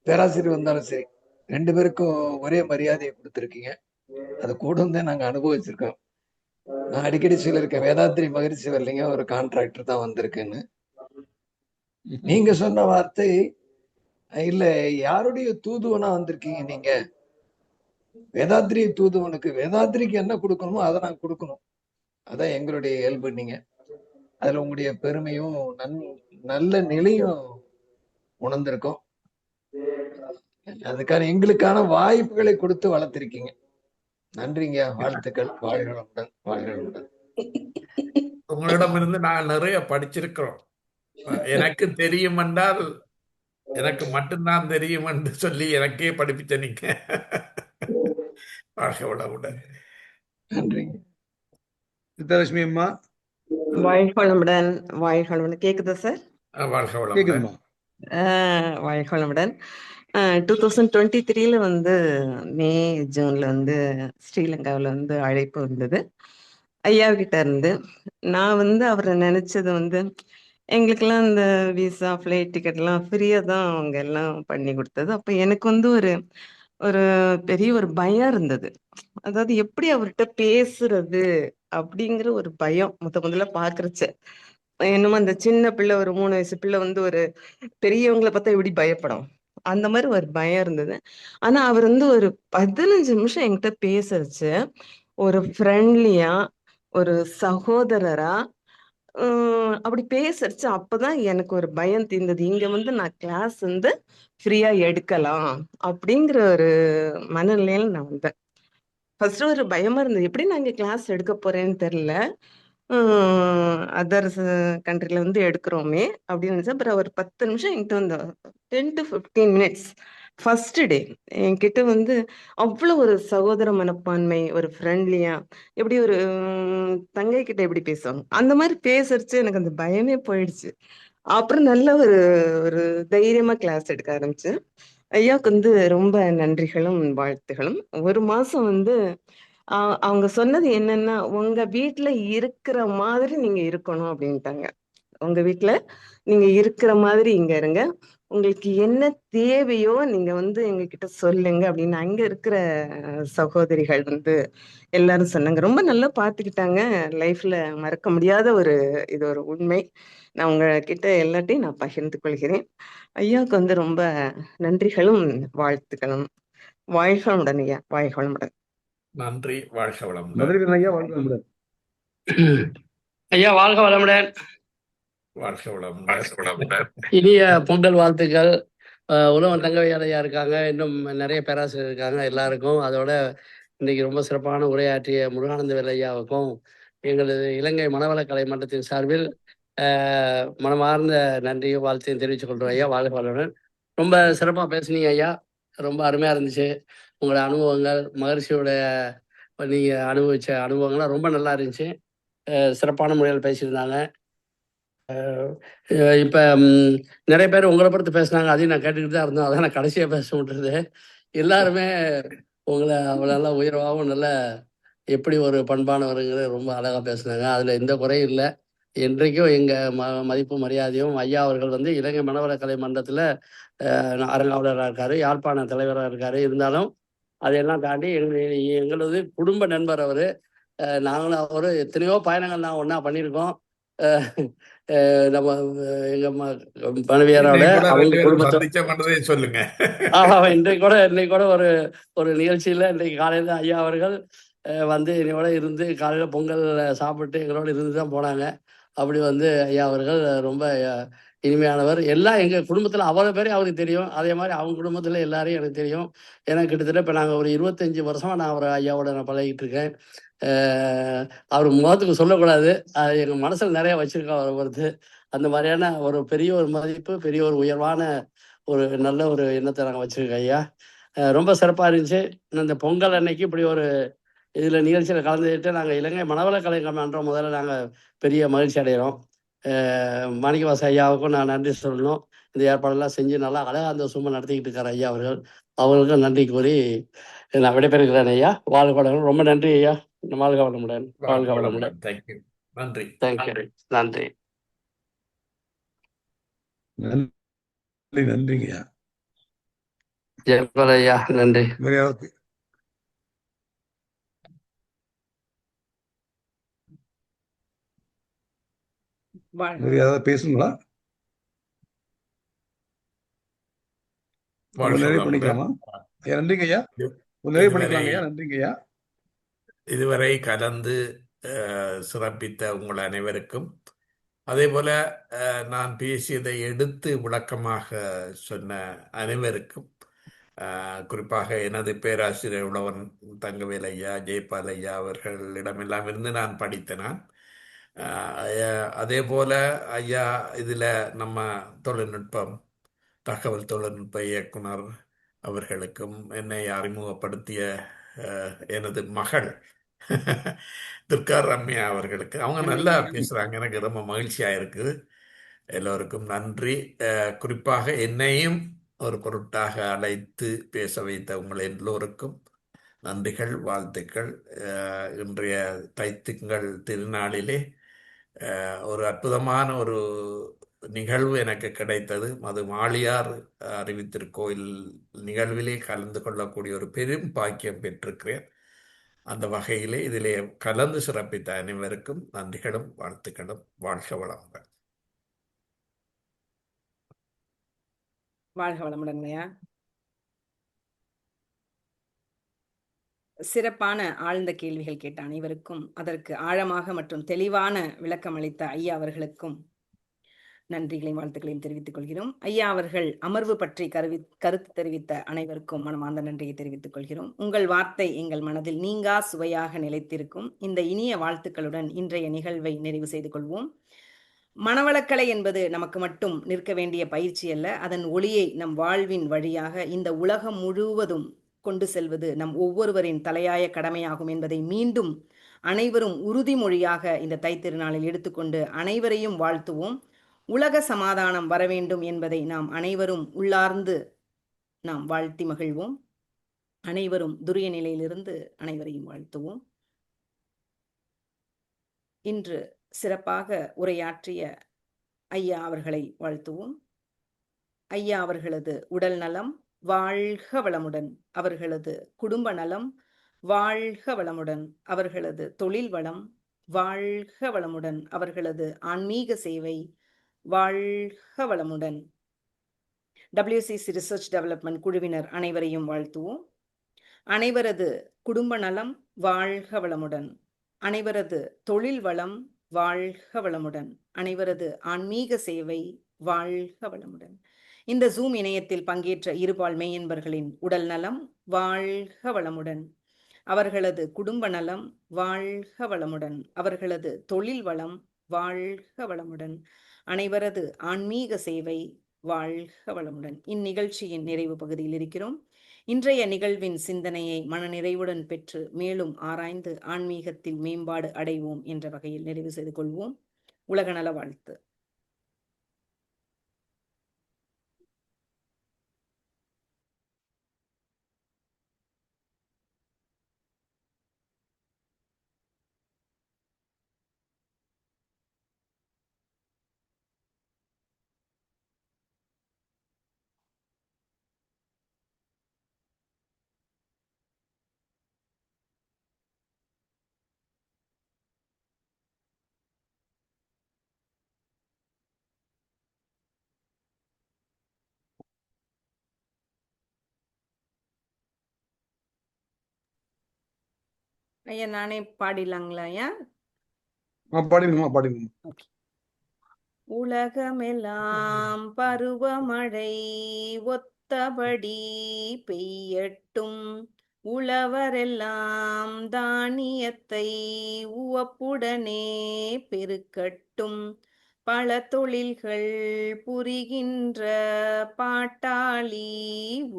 பேராசிரியர் வந்தாலும் சரி, 2 பேருக்கும் ஒரே மரியாதையை கொடுத்துருக்கீங்க. அதை கூட இருந்தே நாங்க அனுபவிச்சிருக்கோம். நான் அடிக்கடி சொல்லியிருக்கேன், வேதாத்ரி மகிழ்ச்சி வரலைங்க, ஒரு கான்ட்ராக்டர் தான் வந்திருக்குன்னு. நீங்க சொன்ன வார்த்தை, இல்ல யாருடைய தூதுவனா வந்திருக்கீங்க நீங்க, வேதாத்ரி தூதுவனுக்கு வேதாத்ரிக்கு என்ன கொடுக்கணுமோ அதை நாங்க கொடுக்கணும், அதான் எங்களுடைய இயல்பு. நீங்க அதுல உங்களுடைய பெருமையும் நல்ல நிலையும் உணர்ந்திருக்கோம். அதுக்கான எங்களுக்கான வாய்ப்புகளை கொடுத்து வளர்த்திருக்கீங்க. நன்றிங்க, வாழ்த்துக்கள். வாழ்களுடன் வாழ்களுடன். உங்களிடமிருந்து நான் நிறைய படிச்சிருக்கிறோம். எனக்கு தெரியும் என்றால் எனக்கு மட்டும்தான் தெரியும் என்று சொல்லி எனக்கே படிப்பிச்ச நீங்க. வாழ்க வளமுடன். நன்றிங்க. சித்தலட்சுமி அம்மா, வாழ்க வளமுடன். வாழ்க வளமுடன். கேக்குதா சார்? வாழ்க வளமுடன். கேக்குதுமா? வாழ்க வளமுடன். 2023ல வந்து மே ஜூன்ல வந்து ஸ்ரீலங்காவில் வந்து அழைப்பு வந்தது ஐயா கிட்ட இருந்து. நான் வந்து அவரை நினைச்சது வந்து, எங்களுக்கெல்லாம் இந்த விசா ஃப்ளைட் டிக்கெட்லாம் ஃப்ரீயாக தான் அவங்க எல்லாம் பண்ணி கொடுத்தது. அப்போ எனக்கு வந்து ஒரு ஒரு பெரிய ஒரு பயம் இருந்தது. அதாவது எப்படி அவர்கிட்ட பேசுறது அப்படிங்கிற ஒரு பயம் முதல்ல பாக்குறச்ச. என்னமோ அந்த சின்ன பிள்ளை, ஒரு 3 வயசு பிள்ளை வந்து ஒரு பெரியவங்களை பார்த்தா எப்படி பயப்படும், அந்த மாதிரி ஒரு பயம் இருந்தது. ஆனா அவர் வந்து ஒரு 15 நிமிஷம் என்கிட்ட பேசுறச்சு, ஒரு ஃப்ரெண்ட்லியா, ஒரு சகோதரரா அப்படி பேசுறச்சு. அப்பதான் எனக்கு ஒரு பயம் தீர்ந்தது. இங்க வந்து நான் கிளாஸ் வந்து ஃப்ரீயா எடுக்கலாம் அப்படிங்கிற ஒரு மனநிலையில நான் வந்தேன். ஃபர்ஸ்ட் ஒரு பயமா இருந்தது, எப்படி நான் இங்க கிளாஸ் எடுக்க போறேன்னு தெரியல, அதர்ஸ் கண்ட்ரில வந்து எடுக்கிறோமே அப்படின்னு நினைச்சேன். அப்புறம் ஒரு 10 நிமிஷம் என்கிட்ட வந்து 10 to 15 மினிட்ஸ் ஃபர்ஸ்ட் டே என்கிட்ட வந்து அவ்வளோ ஒரு சகோதர மனப்பான்மை, ஒரு ஃப்ரெண்ட்லியா, எப்படி ஒரு தங்கை கிட்ட எப்படி பேசுவாங்க அந்த மாதிரி பேசுறச்சு. எனக்கு அந்த பயமே போயிடுச்சு. அப்புறம் நல்ல ஒரு ஒரு தைரியமா கிளாஸ் எடுக்க ஆரம்பிச்சேன். ஐயாவுக்கு வந்து ரொம்ப நன்றிகளும் வாழ்த்துகளும். 1 மாசம் வந்து அவங்க சொன்னது என்னன்னா, உங்க வீட்டுல இருக்கிற மாதிரி நீங்க இருக்கணும் அப்படின்ட்டாங்க. உங்க வீட்டுல நீங்க இருக்கிற மாதிரி இங்க இருங்க, உங்களுக்கு என்ன தேவையோ நீங்க வந்து எங்க கிட்ட சொல்லுங்க அப்படின்னு அங்க இருக்கிற சகோதரிகள் வந்து எல்லாரும் சொன்னாங்க. ரொம்ப நல்லா பார்த்துக்கிட்டாங்க. லைஃப்ல மறக்க முடியாத ஒரு இது ஒரு உண்மை. நான் உங்ககிட்ட எல்லாத்தையும் நான் பகிர்ந்து கொள்கிறேன். ஐயாவுக்கு வந்து ரொம்ப நன்றிகளும் வாழ்த்துக்களும். வாழ்க வளமுடன் ஐயா, வாழ்க வளமுடன். நன்றி. வாழ்க வளமுடன். மதுரை ஐயா, வாழ்க வளமுடன். ஐயா வாழ்க வளமுடன். வாழ்க வளமுடன். இனிய பொங்கல் வாழ்த்துக்கள். உலகம் தங்கவையார் ஐயா இருக்காங்க, இன்னும் நிறைய பேராசிரியர் இருக்காங்க, எல்லாருக்கும். அதோட இன்னைக்கு ரொம்ப சிறப்பான உரையாற்றிய முருகானந்த வேல் ஐயாவுக்கும் எங்களது இலங்கை மனவளக்கலை மன்றத்தின் சார்பில் மனமார்ந்த நன்றியும் வாழ்த்தையும் தெரிவித்துக் கொள்கிறோம். ஐயா வாழ்க வளமுடன். ரொம்ப சிறப்பாக பேசுனீங்க ஐயா, ரொம்ப அருமையாக இருந்துச்சு. உங்களோட அனுபவங்கள், மகர்ஷியோடைய நீங்கள் அனுபவித்த அனுபவங்கள்லாம் ரொம்ப நல்லா இருந்துச்சு. சிறப்பான முறையில் பேசியிருந்தாங்க. இப்போ நிறைய பேர் உங்களை பொறுத்து பேசுனாங்க, அதையும் நான் கேட்டுக்கிட்டு தான் இருந்தோம். அதான் நான் கடைசியாக பேச விட்டுறது. எல்லாருமே உங்களை அவ்வளோ உயர்வாகவும் நல்ல எப்படி ஒரு பண்பானவருங்கிற ரொம்ப அழகாக பேசுனாங்க. அதில் எந்த குறையும் இல்லை. என்றைக்கும் எங்கள் மதிப்பு மரியாதையும். ஐயா அவர்கள் வந்து இலங்கை மனவளக்கலை மன்றத்தில் அரங்காவலராக இருக்கார், யாழ்ப்பாண தலைவராக இருக்கார். இருந்தாலும் அதையெல்லாம் தாண்டி எங்களது குடும்ப நண்பர் அவர். நாங்களும் அவர் எத்தனையோ பயணங்கள் நான் ஒன்றா பண்ணியிருக்கோம். நம்ம எங்க மனைவியாரோட அவங்க குடும்பத்தை சொல்லுங்க. இன்னைக்கு கூட ஒரு நிகழ்ச்சியில இன்னைக்கு காலையில ஐயா அவர்கள் வந்து என்னோட இருந்து காலையில பொங்கல் சாப்பிட்டு எங்களோட இருந்து தான் போனாங்க. அப்படி வந்து ஐயா அவர்கள் ரொம்ப இனிமையானவர். எல்லாம் எங்கள் குடும்பத்தில் அவ்வளோ பேரே அவருக்கு தெரியும். அதே மாதிரி அவங்க குடும்பத்தில் எல்லாரையும் எனக்கு தெரியும். எனக்கு கிட்டத்தட்ட இப்போ நாங்கள் ஒரு 25 வருஷமாக நான் அவர் ஐயாவோட நான் பழகிட்டு இருக்கேன். அவர் முகத்துக்கு சொல்லக்கூடாது, அது எங்கள் மனசில் நிறைய வச்சுருக்கோம் அவரை பொறுத்து. அந்த மாதிரியான ஒரு பெரிய ஒரு மதிப்பு, பெரிய ஒரு உயர்வான ஒரு நல்ல ஒரு எண்ணத்தை நாங்கள் வச்சுருக்கோம் ஐயா. ரொம்ப சிறப்பாக இருந்துச்சு. இந்த பொங்கல் அன்னைக்கு இப்படி ஒரு இதில் நிகழ்ச்சியில் கலந்துக்கிட்டு நாங்கள் இலங்கை மனவள கலைஞர் மன்றம் முதல்ல நாங்கள் பெரிய மகிழ்ச்சி அடைகிறோம். மாணிக்கவாச ஐயாவுக்கும் நான் நன்றி சொல்லணும். இந்த ஏற்பாடெல்லாம் செஞ்சு நல்லா அழகாக அந்த சும்மா நடத்திக்கிட்டு இருக்கார் ஐயா அவர்கள். அவர்களுக்கும் நன்றி கூறி நான் விடைபெறுகிறேன் ஐயா. வாழ்க வளமுடன். ரொம்ப நன்றி ஐயா. வாழ்க வளமுடன். வாழ்க வளமுடன். தேங்க்யூ. நன்றி. தேங்க்யூ. நன்றி. நன்றிங்கய்யா. ஜெயபால் ஐயா நன்றி. வேற யாராவது வேற யாராவது பேசுங்களா? நிறைவு பண்ணிக்கலாமா? நன்றிங்க ஐயா. நிறைவு பண்ணிக்கலாங்க ஐயா. நன்றிங்க ஐயா. இதுவரை கலந்து சிறப்பித்த உங்கள் அனைவருக்கும், அதே போல நான் பேசியதை எடுத்து விளக்கமாக சொன்ன அனைவருக்கும், குறிப்பாக எனது பேராசிரியர் உழவன் தங்கவேல் ஐயா, ஜெயபால் ஐயா அவர்களிடமெல்லாம் இருந்து நான் படித்தேன். அதே போல ஐயா இதில் நம்ம தகவல் தொழில்நுட்ப இயக்குனர் அவர்களுக்கும் என்னை அறிமுகப்படுத்திய எனது மகள் துர்கா ரம்யா அவர்களுக்கு, அவங்க நல்லா பேசுகிறாங்க, எனக்கு ரொம்ப மகிழ்ச்சியாக இருக்குது. எல்லோருக்கும் நன்றி. குறிப்பாக என்னையும் ஒரு பொருட்டாக அழைத்து பேச வைத்த உங்கள் எல்லோருக்கும் நன்றிகள், வாழ்த்துக்கள். இன்றைய தைத்திங்கள் திருநாளிலே ஒரு அற்புதமான ஒரு நிகழ்வு எனக்கு கிடைத்தது. அது மாளியார் அறிவித்திருக்கோயில் நிகழ்விலே கலந்து கொள்ளக்கூடிய ஒரு பெரும் பாக்கியம் பெற்றிருக்கிறேன். அந்த வகையிலே இதிலே கலந்து சிறப்பித்த அனைவருக்கும் நன்றிகளும் வாழ்த்துக்களும். வாழ்க வளமுடன். வாழ்க வளமுடன் ஐயா. சிறப்பான ஆழ்ந்த கேள்விகள் கேட்ட அனைவருக்கும், அதற்கு ஆழமாக மற்றும் தெளிவான விளக்கம் அளித்த ஐயா அவர்களுக்கும் நன்றிகளையும் வாழ்த்துக்களையும் தெரிவித்துக் கொள்கிறோம். ஐயா அவர்கள் அமர்வு பற்றி கருத்து தெரிவித்த அனைவருக்கும் மனமார்ந்த நன்றியை தெரிவித்துக் கொள்கிறோம். உங்கள் வார்த்தை எங்கள் மனதில் நீங்கா சுவையாக நிலைத்திருக்கும். இந்த இனிய வாழ்த்துக்களுடன் இன்றைய நிகழ்வை நிறைவு செய்து கொள்வோம். மனவளக்கலை என்பது நமக்கு மட்டும் நிற்க வேண்டிய பயிற்சி அல்ல, அதன் ஒளியை நம் வாழ்வின் வழியாக இந்த உலகம் முழுவதும் கொண்டு செல்வது நம் ஒவ்வொருவரின் தலையாய கடமையாகும் என்பதை மீண்டும் அனைவரும் உறுதிமொழியாக இந்த தைத்திருநாளில் எடுத்துக்கொண்டு அனைவரையும் வாழ்த்துவோம். உலக சமாதானம் வர வேண்டும் என்பதை நாம் அனைவரும் உள்ளார்ந்து நாம் வாழ்த்தி மகிழ்வோம். அனைவரும் துரிய நிலையிலிருந்து அனைவரையும் வாழ்த்துவோம். இன்று சிறப்பாக உரையாற்றிய ஐயா அவர்களை வாழ்த்துவோம். ஐயா அவர்களது உடல் நலம் வாழ்க வளமுடன், அவர்களது குடும்ப நலம் வாழ்க வளமுடன், அவர்களது தொழில் வளம் வாழ்க வளமுடன், அவர்களது ஆன்மீக சேவை வாழ்க வளமுடன். WCC ரிசர்ச் டெவலப்மெண்ட் குழுவினர் அனைவரையும் வாழ்த்துவோம். அனைவரது குடும்ப நலம் வாழ்க வளமுடன், அனைவரது தொழில் வளம் வாழ்க வளமுடன், அனைவரது ஆன்மீக சேவை வாழ்க வளமுடன். இந்த ஜூம் இணையத்தில் பங்கேற்ற இருபால் மெய்யன்பர்களின் உடல் நலம் வாழ்க வளமுடன், அவர்களது குடும்ப நலம் வாழ்க வளமுடன், அவர்களது தொழில் வளம் வாழ்க வளமுடன், அனைவரது ஆன்மீக சேவை வாழ்க வளமுடன். இந்நிகழ்ச்சியின் நிறைவு பகுதியில் இருக்கிறோம். இன்றைய நிகழ்வின் சிந்தனையை மனநிறைவுடன் பெற்று மேலும் ஆராய்ந்து ஆன்மீகத்தில் மேம்பாடு அடைவோம் என்ற வகையில் நிறைவு செய்து கொள்வோம். உலகநல வாழ்த்து. ஐயா நானே பாடிடலாங்களா ஐயா? பாடிடுங்கம்மா. ஓகே. உலகமெல்லாம் பருவமழை ஒத்தபடி பெய்யட்டும். உழவரெல்லாம் தானியத்தை உவப்புடனே பெருக்கட்டும். பல தொழில்கள் புரிகின்ற பாட்டாளி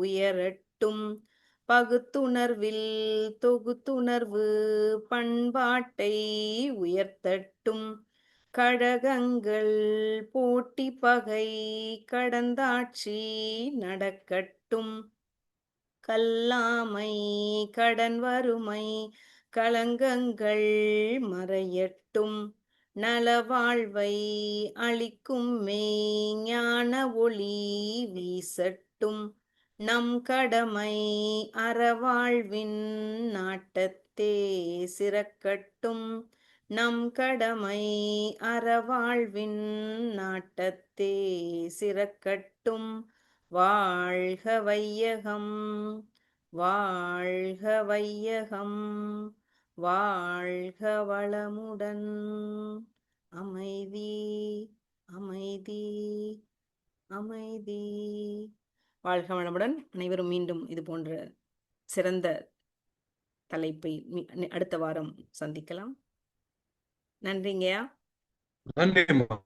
உயரட்டும். பகுத்துணர்வில் தொகுத்துணர்வு பண்பாட்டை உயர்த்தட்டும். கழகங்கள் போட்டி பகை கடந்தாட்சி நடக்கட்டும். கல்லாமை கடன் வறுமை களங்கங்கள் மறையட்டும். நலவாழ்வை அளிக்கும் மெய்ஞான ஒளி வீசட்டும். நம் கடமை அறவாழ்வின் நாட்டத்தே சிறக்கட்டும். நம் கடமை அறவாழ்வின் நாட்டத்தே சிறக்கட்டும். வாழ்க வையகம், வாழ்க வையகம், வாழ்க வளமுடன். அமைதி, அமைதி, அமைதி. வாழ்க வளமுடன். அனைவரும் மீண்டும் இது போன்ற சிறந்த தலைப்பை அடுத்த வாரம் சந்திக்கலாம். நன்றிங்கய்யா. நன்றிம்மா,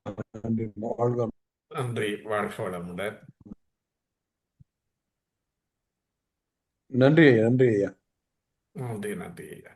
நன்றிம்மா. வாழ்க நன்றி. வாழ்க வளமுடன். நன்றி, நன்றி ஐயா. நன்றி, நன்றி ஐயா.